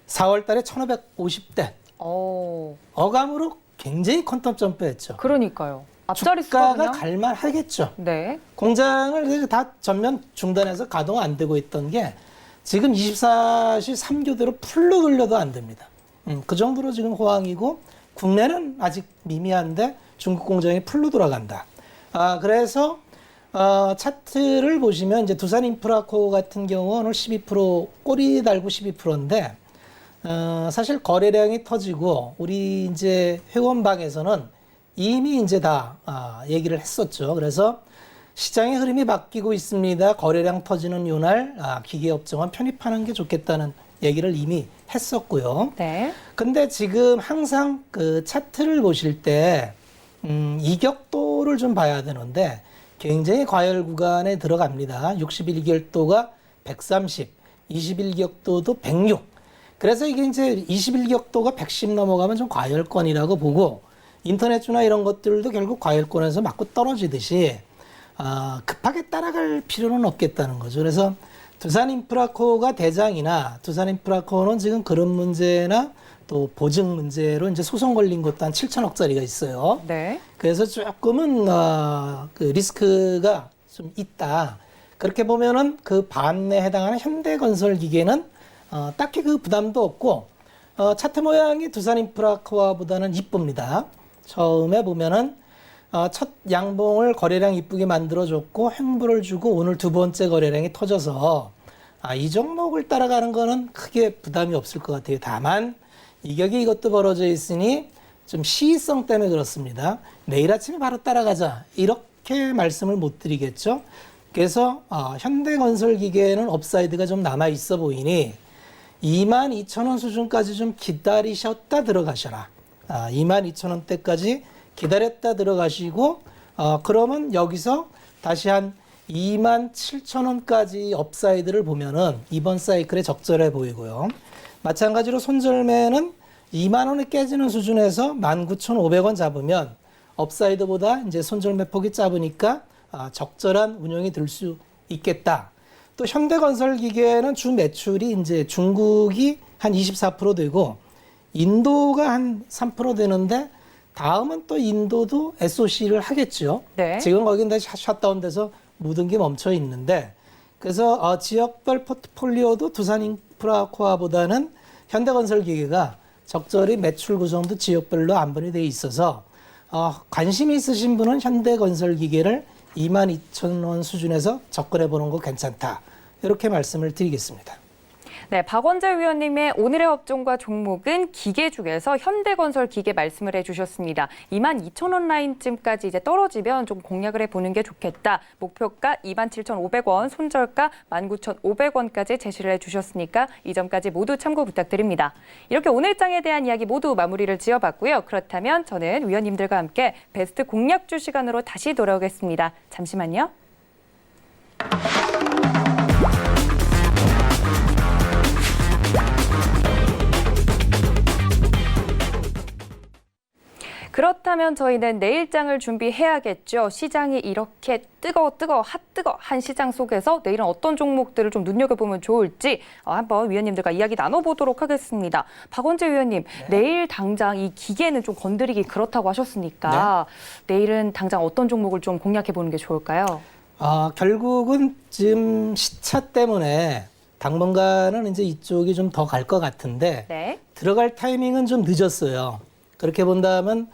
4월 달에 1550대. 어감으로 굉장히 퀀텀 점프했죠. 그러니까요. 앞자리 주가가 수가 갈만하겠죠. 네. 공장을 이제 다 전면 중단해서 가동 안 되고 있던 게 지금 24시 3교대로 풀로 돌려도 안 됩니다. 그 정도로 지금 호황이고 국내는 아직 미미한데 중국 공장이 풀로 돌아간다. 그래서 차트를 보시면 이제 두산인프라코 같은 경우 오늘 12% 꼬리 달고 12%인데 사실 거래량이 터지고 우리 이제 회원방에서는 이미 이제 다 얘기를 했었죠. 그래서 시장의 흐름이 바뀌고 있습니다. 거래량 터지는 요날 기계업종은 편입하는 게 좋겠다는 얘기를 이미 했었고요. 네. 근데 지금 항상 그 차트를 보실 때 이격도를 좀 봐야 되는데 굉장히 과열 구간에 들어갑니다. 61기격도가 130, 21기격도도 106. 그래서 이게 이제 21기격도가 110 넘어가면 좀 과열권이라고 보고 인터넷주나 이런 것들도 결국 과열권에서 맞고 떨어지듯이 급하게 따라갈 필요는 없겠다는 거죠. 그래서 두산인프라코가 대장이나 두산인프라코는 지금 그런 문제나 또 보증 문제로 이제 소송 걸린 것도 한 7천억짜리가 있어요. 네. 그래서 조금은 그 리스크가 좀 있다. 그렇게 보면은 그 반에 해당하는 현대건설기계는 딱히 그 부담도 없고 차트 모양이 두산인프라코보다는 이쁩니다. 처음에 보면은 첫 양봉을 거래량 이쁘게 만들어줬고 횡보를 주고 오늘 두 번째 거래량이 터져서 이 종목을 따라가는 거는 크게 부담이 없을 것 같아요. 다만 이격이 이것도 벌어져 있으니 좀 시의성 때문에 그렇습니다. 내일 아침에 바로 따라가자 이렇게 말씀을 못 드리겠죠. 그래서 현대건설기계는 업사이드가 좀 남아 있어 보이니 22,000원 수준까지 좀 기다리셨다 들어가셔라. 22,000원대까지 기다렸다 들어가시고 그러면 여기서 다시 한 27,000원까지 업사이드를 보면은 이번 사이클에 적절해 보이고요. 마찬가지로 손절매는 2만 원이 깨지는 수준에서 19,500원 잡으면 업사이드보다 이제 손절매 폭이 짧으니까 적절한 운용이 될 수 있겠다. 또 현대건설기계는 주 매출이 이제 중국이 한 24% 되고 인도가 한 3% 되는데 다음은 또 인도도 SOC를 하겠죠. 네. 지금 거긴 다 샷다운돼서 모든 게 멈춰 있는데 그래서 지역별 포트폴리오도 두산인프라코아보다는 현대건설기계가 적절히 매출 구성도 지역별로 안분이 돼 있어서 관심이 있으신 분은 현대건설기계를 22,000원 수준에서 접근해 보는 거 괜찮다. 이렇게 말씀을 드리겠습니다. 네, 박원재 위원님의 오늘의 업종과 종목은 기계 중에서 현대건설 기계 말씀을 해주셨습니다. 22,000원 라인쯤까지 이제 떨어지면 좀 공략을 해보는 게 좋겠다. 목표가 27,500원, 손절가 19,500원까지 제시를 해주셨으니까 이 점까지 모두 참고 부탁드립니다. 이렇게 오늘 장에 대한 이야기 모두 마무리를 지어봤고요. 그렇다면 저는 위원님들과 함께 베스트 공략주 시간으로 다시 돌아오겠습니다. 잠시만요. 그렇다면 저희는 내일장을 준비해야겠죠. 시장이 이렇게 핫뜨거한 시장 속에서 내일은 어떤 종목들을 좀 눈여겨보면 좋을지 한번 위원님들과 이야기 나눠보도록 하겠습니다. 박원재 위원님, 내일 당장 이 기계는 좀 건드리기 그렇다고 하셨으니까 내일은 당장 어떤 종목을 좀 공략해보는 게 좋을까요? 결국은 지금 시차 때문에 당분간은 이제 이쪽이 좀 더 갈 것 같은데 들어갈 타이밍은 좀 늦었어요. 그렇게 본다면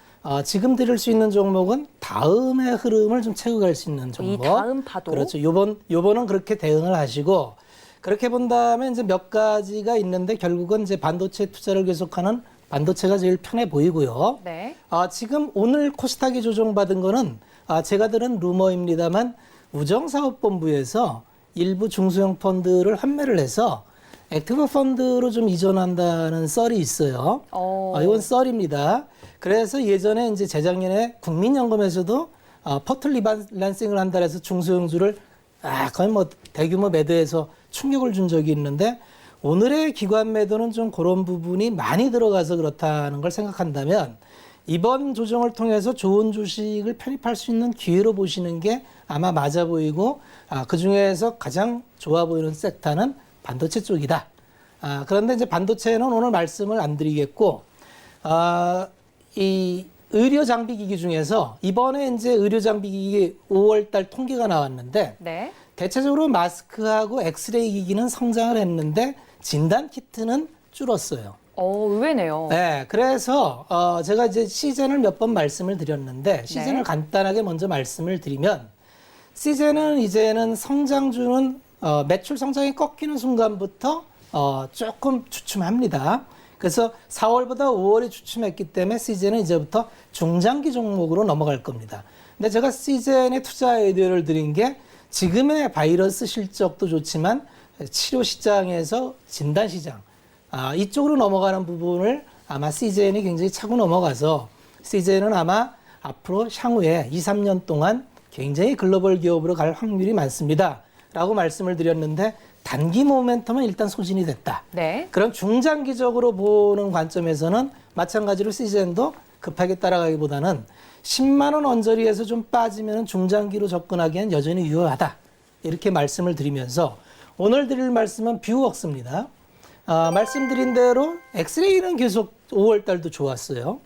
지금 드릴 수 있는 종목은 다음의 흐름을 좀 채고 갈 수 있는 종목. 이 다음 파도? 그렇죠. 요번은 그렇게 대응을 하시고 그렇게 본다면 이제 몇 가지가 있는데 결국은 이제 반도체 투자를 계속하는 반도체가 제일 편해 보이고요. 지금 오늘 코스닥이 조정받은 거는 제가 들은 루머입니다만 우정사업본부에서 일부 중소형 펀드를 환매를 해서 액티브 펀드로 좀 이전한다는 썰이 있어요. 이건 썰입니다. 그래서 예전에 이제 재작년에 국민연금에서도 포털 리밸런싱을 한다 해서 중소형주를 거의 뭐 대규모 매도해서 충격을 준 적이 있는데 오늘의 기관 매도는 좀 그런 부분이 많이 들어가서 그렇다는 걸 생각한다면 이번 조정을 통해서 좋은 주식을 편입할 수 있는 기회로 보시는 게 아마 맞아 보이고 그중에서 가장 좋아 보이는 섹터는 반도체 쪽이다. 그런데 이제 반도체는 오늘 말씀을 안 드리겠고 이 의료 장비 기기 중에서 이번에 이제 의료 장비 기기 5월 달 통계가 나왔는데 네. 대체적으로 마스크하고 엑스레이 기기는 성장을 했는데 진단 키트는 줄었어요. 의외네요. 네, 그래서 제가 이제 시즌을 몇 번 말씀을 드렸는데 시즌을 네. 간단하게 먼저 말씀을 드리면 시즌은 이제는 성장주는 매출 성장이 꺾이는 순간부터 조금 주춤합니다. 그래서 4월보다 5월이 주춤했기 때문에 시즌은 이제부터 중장기 종목으로 넘어갈 겁니다. 근데 제가 시즌에 투자 아이디어를 드린 게 지금의 바이러스 실적도 좋지만 치료 시장에서 진단 시장 이쪽으로 넘어가는 부분을 아마 CJN이 굉장히 차고 넘어가서 CJN은 아마 앞으로 향후에 2, 3년 동안 굉장히 글로벌 기업으로 갈 확률이 많습니다. 라고 말씀을 드렸는데 단기 모멘텀은 일단 소진이 됐다. 네. 그럼 중장기적으로 보는 관점에서는 마찬가지로 CJN도 급하게 따라가기보다는 10만 원 언저리에서 좀 빠지면 중장기로 접근하기엔 여전히 유효하다. 이렇게 말씀을 드리면서 오늘 드릴 말씀은 뷰웍스입니다. 말씀드린 대로 엑스레이는 계속 5월 달도 좋았어요.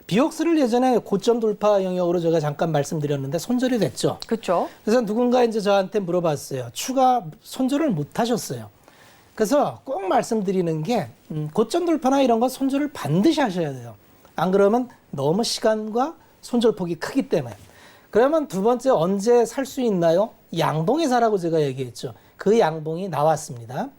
뷰웍스를 예전에 고점 돌파 영역으로 제가 잠깐 말씀드렸는데 손절이 됐죠. 그렇죠. 그래서 누군가 이제 저한테 물어봤어요. 추가 손절을 못 하셨어요. 그래서 꼭 말씀드리는 게 고점 돌파나 이런 거 손절을 반드시 하셔야 돼요. 안 그러면 너무 시간과 손절폭이 크기 때문에. 그러면 두 번째 언제 살 수 있나요? 양봉에 사라고 제가 얘기했죠. 그 양봉이 나왔습니다.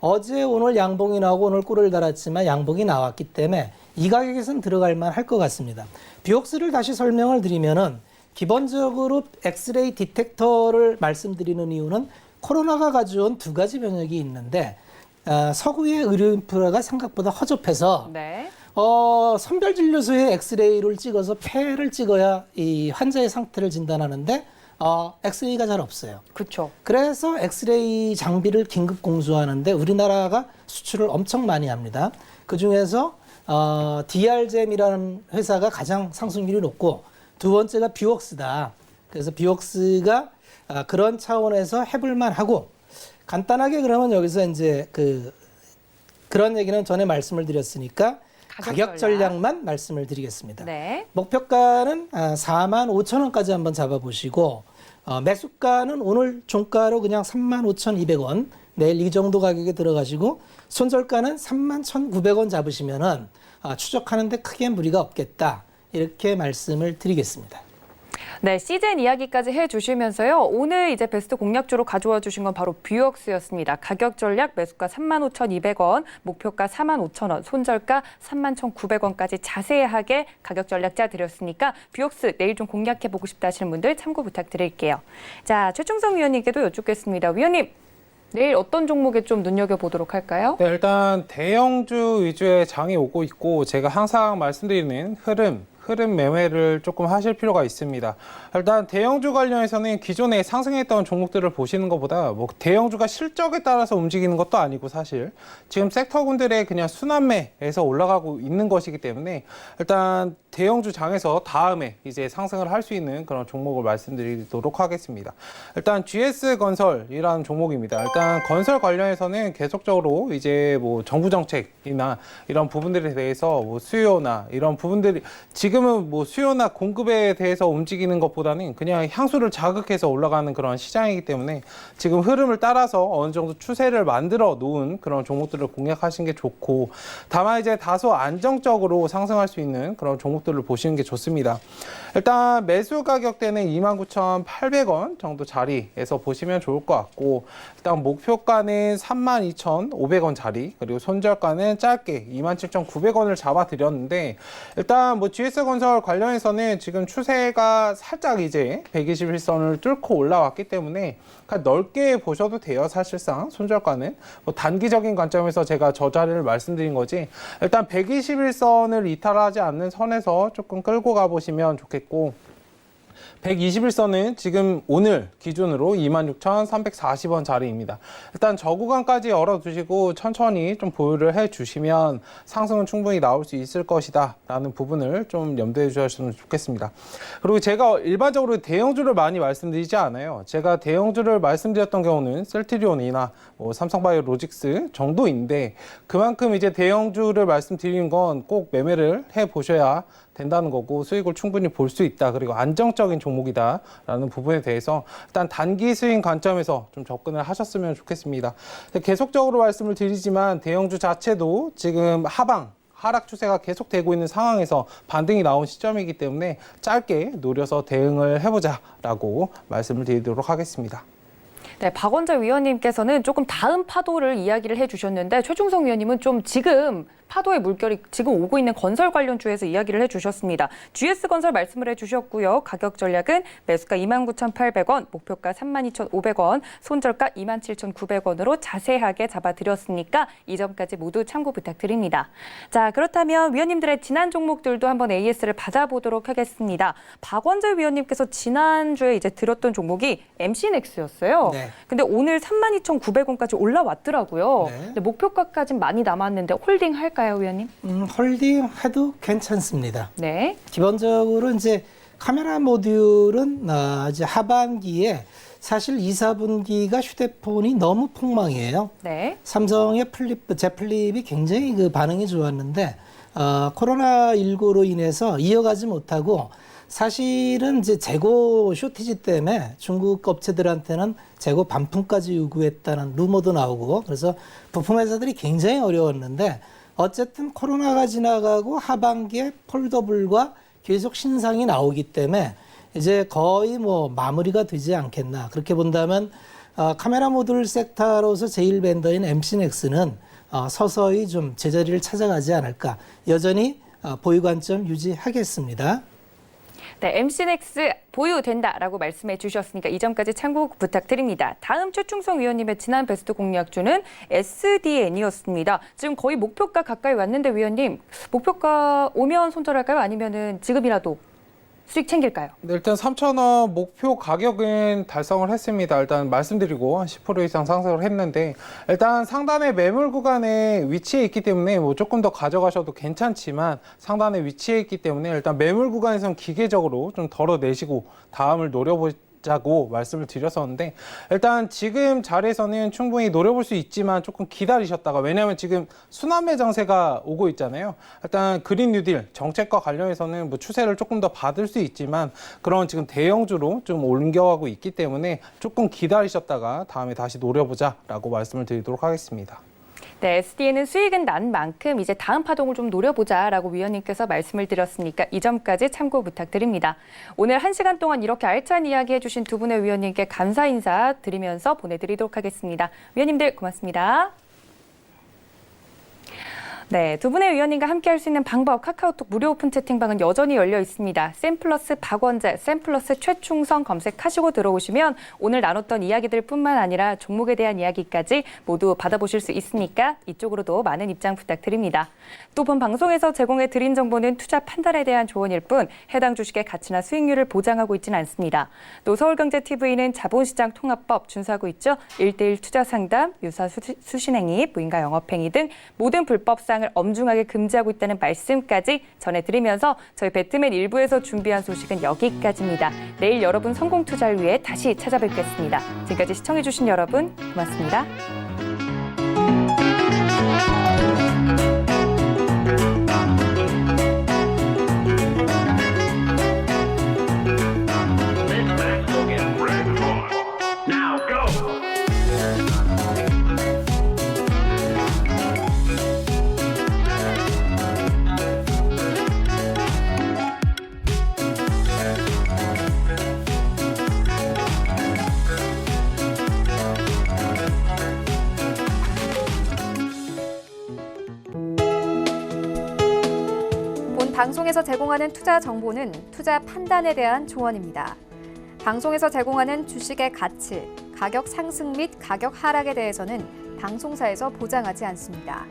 어제 오늘 양봉이 나오고 오늘 꿀을 달았지만 양봉이 나왔기 때문에 이 가격에서는 들어갈 만할 것 같습니다. 뷰웍스를 다시 설명을 드리면은 기본적으로 엑스레이 디텍터를 말씀드리는 이유는 코로나가 가져온 두 가지 변혁이 있는데 서구의 의료 인프라가 생각보다 허접해서 네. 선별진료소에 엑스레이를 찍어서 폐를 찍어야 이 환자의 상태를 진단하는데 엑스레이가 잘 없어요. 그렇죠. 그래서 엑스레이 장비를 긴급 공수하는데 우리나라가 수출을 엄청 많이 합니다. 그중에서 DR잼이라는 회사가 가장 상승률이 높고 두 번째가 뷰웍스다. 그래서 뷰웍스가 그런 차원에서 해볼만 하고 간단하게 그러면 여기서 이제 그런 얘기는 전에 말씀을 드렸으니까 가격 전략만 말씀을 드리겠습니다. 네. 목표가는 45,000원까지 한번 잡아보시고 매수가는 오늘 종가로 그냥 35,200원 내일 이 정도 가격에 들어가시고 손절가는 31,900원 잡으시면은 추적하는데 크게 무리가 없겠다 이렇게 말씀을 드리겠습니다. 네, 시즌 이야기까지 해주시면서요. 오늘 이제 베스트 공략주로 가져와 주신 건 바로 뷰웍스였습니다. 가격 전략 매수가 35,200원, 목표가 45,000원, 손절가 31,900원까지 자세하게 가격 전략 짜드렸으니까 뷰웍스 내일 좀 공략해보고 싶다 하시는 분들 참고 부탁드릴게요. 자, 최충성 위원님께도 여쭙겠습니다. 위원님, 내일 어떤 종목에 좀 눈여겨보도록 할까요? 네, 일단 대형주 위주의 장이 오고 있고 제가 항상 말씀드리는 흐름 매매를 조금 하실 필요가 있습니다. 일단 대형주 관련해서는 기존에 상승했던 종목들을 보시는 것보다 뭐 대형주가 실적에 따라서 움직이는 것도 아니고 사실 지금 섹터군들의 그냥 순환매에서 올라가고 있는 것이기 때문에 일단 대형주 장에서 다음에 이제 상승을 할 수 있는 그런 종목을 말씀드리도록 하겠습니다. 일단 GS건설이라는 종목입니다. 일단 건설 관련해서는 계속적으로 이제 뭐 정부 정책이나 이런 부분들에 대해서 뭐 수요나 이런 부분들이 지금은 뭐 수요나 공급에 대해서 움직이는 것보다는 그냥 향수를 자극해서 올라가는 그런 시장이기 때문에 지금 흐름을 따라서 어느 정도 추세를 만들어 놓은 그런 종목들을 공략하시는 게 좋고 다만 이제 다소 안정적으로 상승할 수 있는 그런 종목 종목들을 보시는 게 좋습니다. 일단 매수 가격대는 29,800원 정도 자리에서 보시면 좋을 것 같고, 일단 목표가는 32,500원 자리, 그리고 손절가는 짧게 27,900원을 잡아드렸는데, 일단 뭐 GS건설 관련해서는 지금 추세가 살짝 이제 121선을 뚫고 올라왔기 때문에 넓게 보셔도 돼요. 사실상 손절가는 뭐 단기적인 관점에서 제가 저 자리를 말씀드린 거지, 일단 121선을 이탈하지 않는 선에서 조금 끌고 가보시면 좋겠고, 121선은 지금 오늘 기준으로 26,340원 자리입니다. 일단 저 구간까지 열어두시고 천천히 좀 보유를 해주시면 상승은 충분히 나올 수 있을 것이다 라는 부분을 좀 염두해 주셨으면 좋겠습니다. 그리고 제가 일반적으로 대형주를 많이 말씀드리지 않아요. 제가 대형주를 말씀드렸던 경우는 셀트리온이나 뭐 삼성바이오로직스 정도인데, 그만큼 이제 대형주를 말씀드리는 건 꼭 매매를 해 보셔야 된다는 거고, 수익을 충분히 볼 수 있다, 그리고 안정적인 종목이다 라는 부분에 대해서 일단 단기 스윙 관점에서 좀 접근을 하셨으면 좋겠습니다. 계속적으로 말씀을 드리지만 대형주 자체도 지금 하락 추세가 계속되고 있는 상황에서 반등이 나온 시점이기 때문에 짧게 노려서 대응을 해보자 라고 말씀을 드리도록 하겠습니다. 네, 박원재 위원님께서는 조금 다음 파도를 이야기를 해주셨는데, 최충성 위원님은 좀 지금 파도의 물결이 지금 오고 있는 건설 관련주에서 이야기를 해주셨습니다. GS건설 말씀을 해주셨고요. 가격 전략은 매수가 29,800원, 목표가 32,500원, 손절가 27,900원으로 자세하게 잡아드렸으니까 이 점까지 모두 참고 부탁드립니다. 자, 그렇다면 위원님들의 지난 종목들도 한번 AS를 받아보도록 하겠습니다. 박원재 위원님께서 지난주에 이제 들었던 종목이 MC넥스였어요. 네. 근데 오늘 32,900원까지 올라왔더라고요. 네. 근데 목표가까지는 많이 남았는데 홀딩 할까요, 위원님? 홀딩 해도 괜찮습니다. 네. 기본적으로 이제 카메라 모듈은 이제 하반기에 사실 2, 4분기가 휴대폰이 너무 폭망이에요. 네. 삼성의 제 플립이 굉장히 그 반응이 좋았는데, 코로나19로 인해서 이어가지 못하고, 사실은 이제 재고 쇼티지 때문에 중국 업체들한테는 재고 반품까지 요구했다는 루머도 나오고, 그래서 부품 회사들이 굉장히 어려웠는데, 어쨌든 코로나가 지나가고 하반기에 폴더블과 계속 신상이 나오기 때문에 이제 거의 뭐 마무리가 되지 않겠나. 그렇게 본다면 카메라 모듈 섹터로서 제일 벤더인 MC넥스는 서서히 좀 제자리를 찾아가지 않을까. 여전히 보유 관점 유지하겠습니다. 네, MC넥스 보유된다라고 말씀해 주셨으니까 이 점까지 참고 부탁드립니다. 다음 최충성 위원님의 지난 베스트 공략주는 SDN이었습니다. 지금 거의 목표가 가까이 왔는데 위원님, 목표가 오면 손절할까요? 아니면은 지금이라도 수익 챙길까요? 네, 일단 3,000원 목표 가격은 달성을 했습니다. 일단 말씀드리고 한 10% 이상 상승을 했는데, 일단 상단의 매물 구간에 위치해 있기 때문에 뭐 조금 더 가져가셔도 괜찮지만, 상단에 위치해 있기 때문에 일단 매물 구간에서는 기계적으로 좀 덜어내시고 다음을 노려보자고 말씀을 드렸었는데, 일단 지금 자리에서는 충분히 노려볼 수 있지만 조금 기다리셨다가, 왜냐하면 지금 순환매 장세가 오고 있잖아요. 일단 그린 뉴딜 정책과 관련해서는 뭐 추세를 조금 더 받을 수 있지만, 그런 지금 대형주로 좀 옮겨가고 있기 때문에 조금 기다리셨다가 다음에 다시 노려보자라고 말씀을 드리도록 하겠습니다. 네, SDN은 수익은 난 만큼 이제 다음 파동을 좀 노려보자라고 위원님께서 말씀을 드렸으니까 이 점까지 참고 부탁드립니다. 오늘 1시간 동안 이렇게 알찬 이야기 해주신 두 분의 위원님께 감사 인사 드리면서 보내드리도록 하겠습니다. 위원님들 고맙습니다. 네, 두 분의 위원님과 함께 할 수 있는 방법, 카카오톡 무료 오픈 채팅방은 여전히 열려 있습니다. 샘플러스 박원재, 샘플러스 최충성 검색하시고 들어오시면 오늘 나눴던 이야기들 뿐만 아니라 종목에 대한 이야기까지 모두 받아보실 수 있으니까 이쪽으로도 많은 입장 부탁드립니다. 또 본 방송에서 제공해 드린 정보는 투자 판단에 대한 조언일 뿐 해당 주식의 가치나 수익률을 보장하고 있지는 않습니다. 또 서울경제TV는 자본시장 통합법 준수하고 있죠. 1:1 투자 상담, 유사 수신행위, 무인가 영업행위 등 모든 불법사항을 엄중하게 금지하고 있다는 말씀까지 전해드리면서 저희 배트맨 1부에서 준비한 소식은 여기까지입니다. 내일 여러분 성공 투자를 위해 다시 찾아뵙겠습니다. 지금까지 시청해주신 여러분 고맙습니다. 방송에서 제공하는 투자 정보는 투자 판단에 대한 조언입니다. 방송에서 제공하는 주식의 가치, 가격 상승 및 가격 하락에 대해서는 방송사에서 보장하지 않습니다.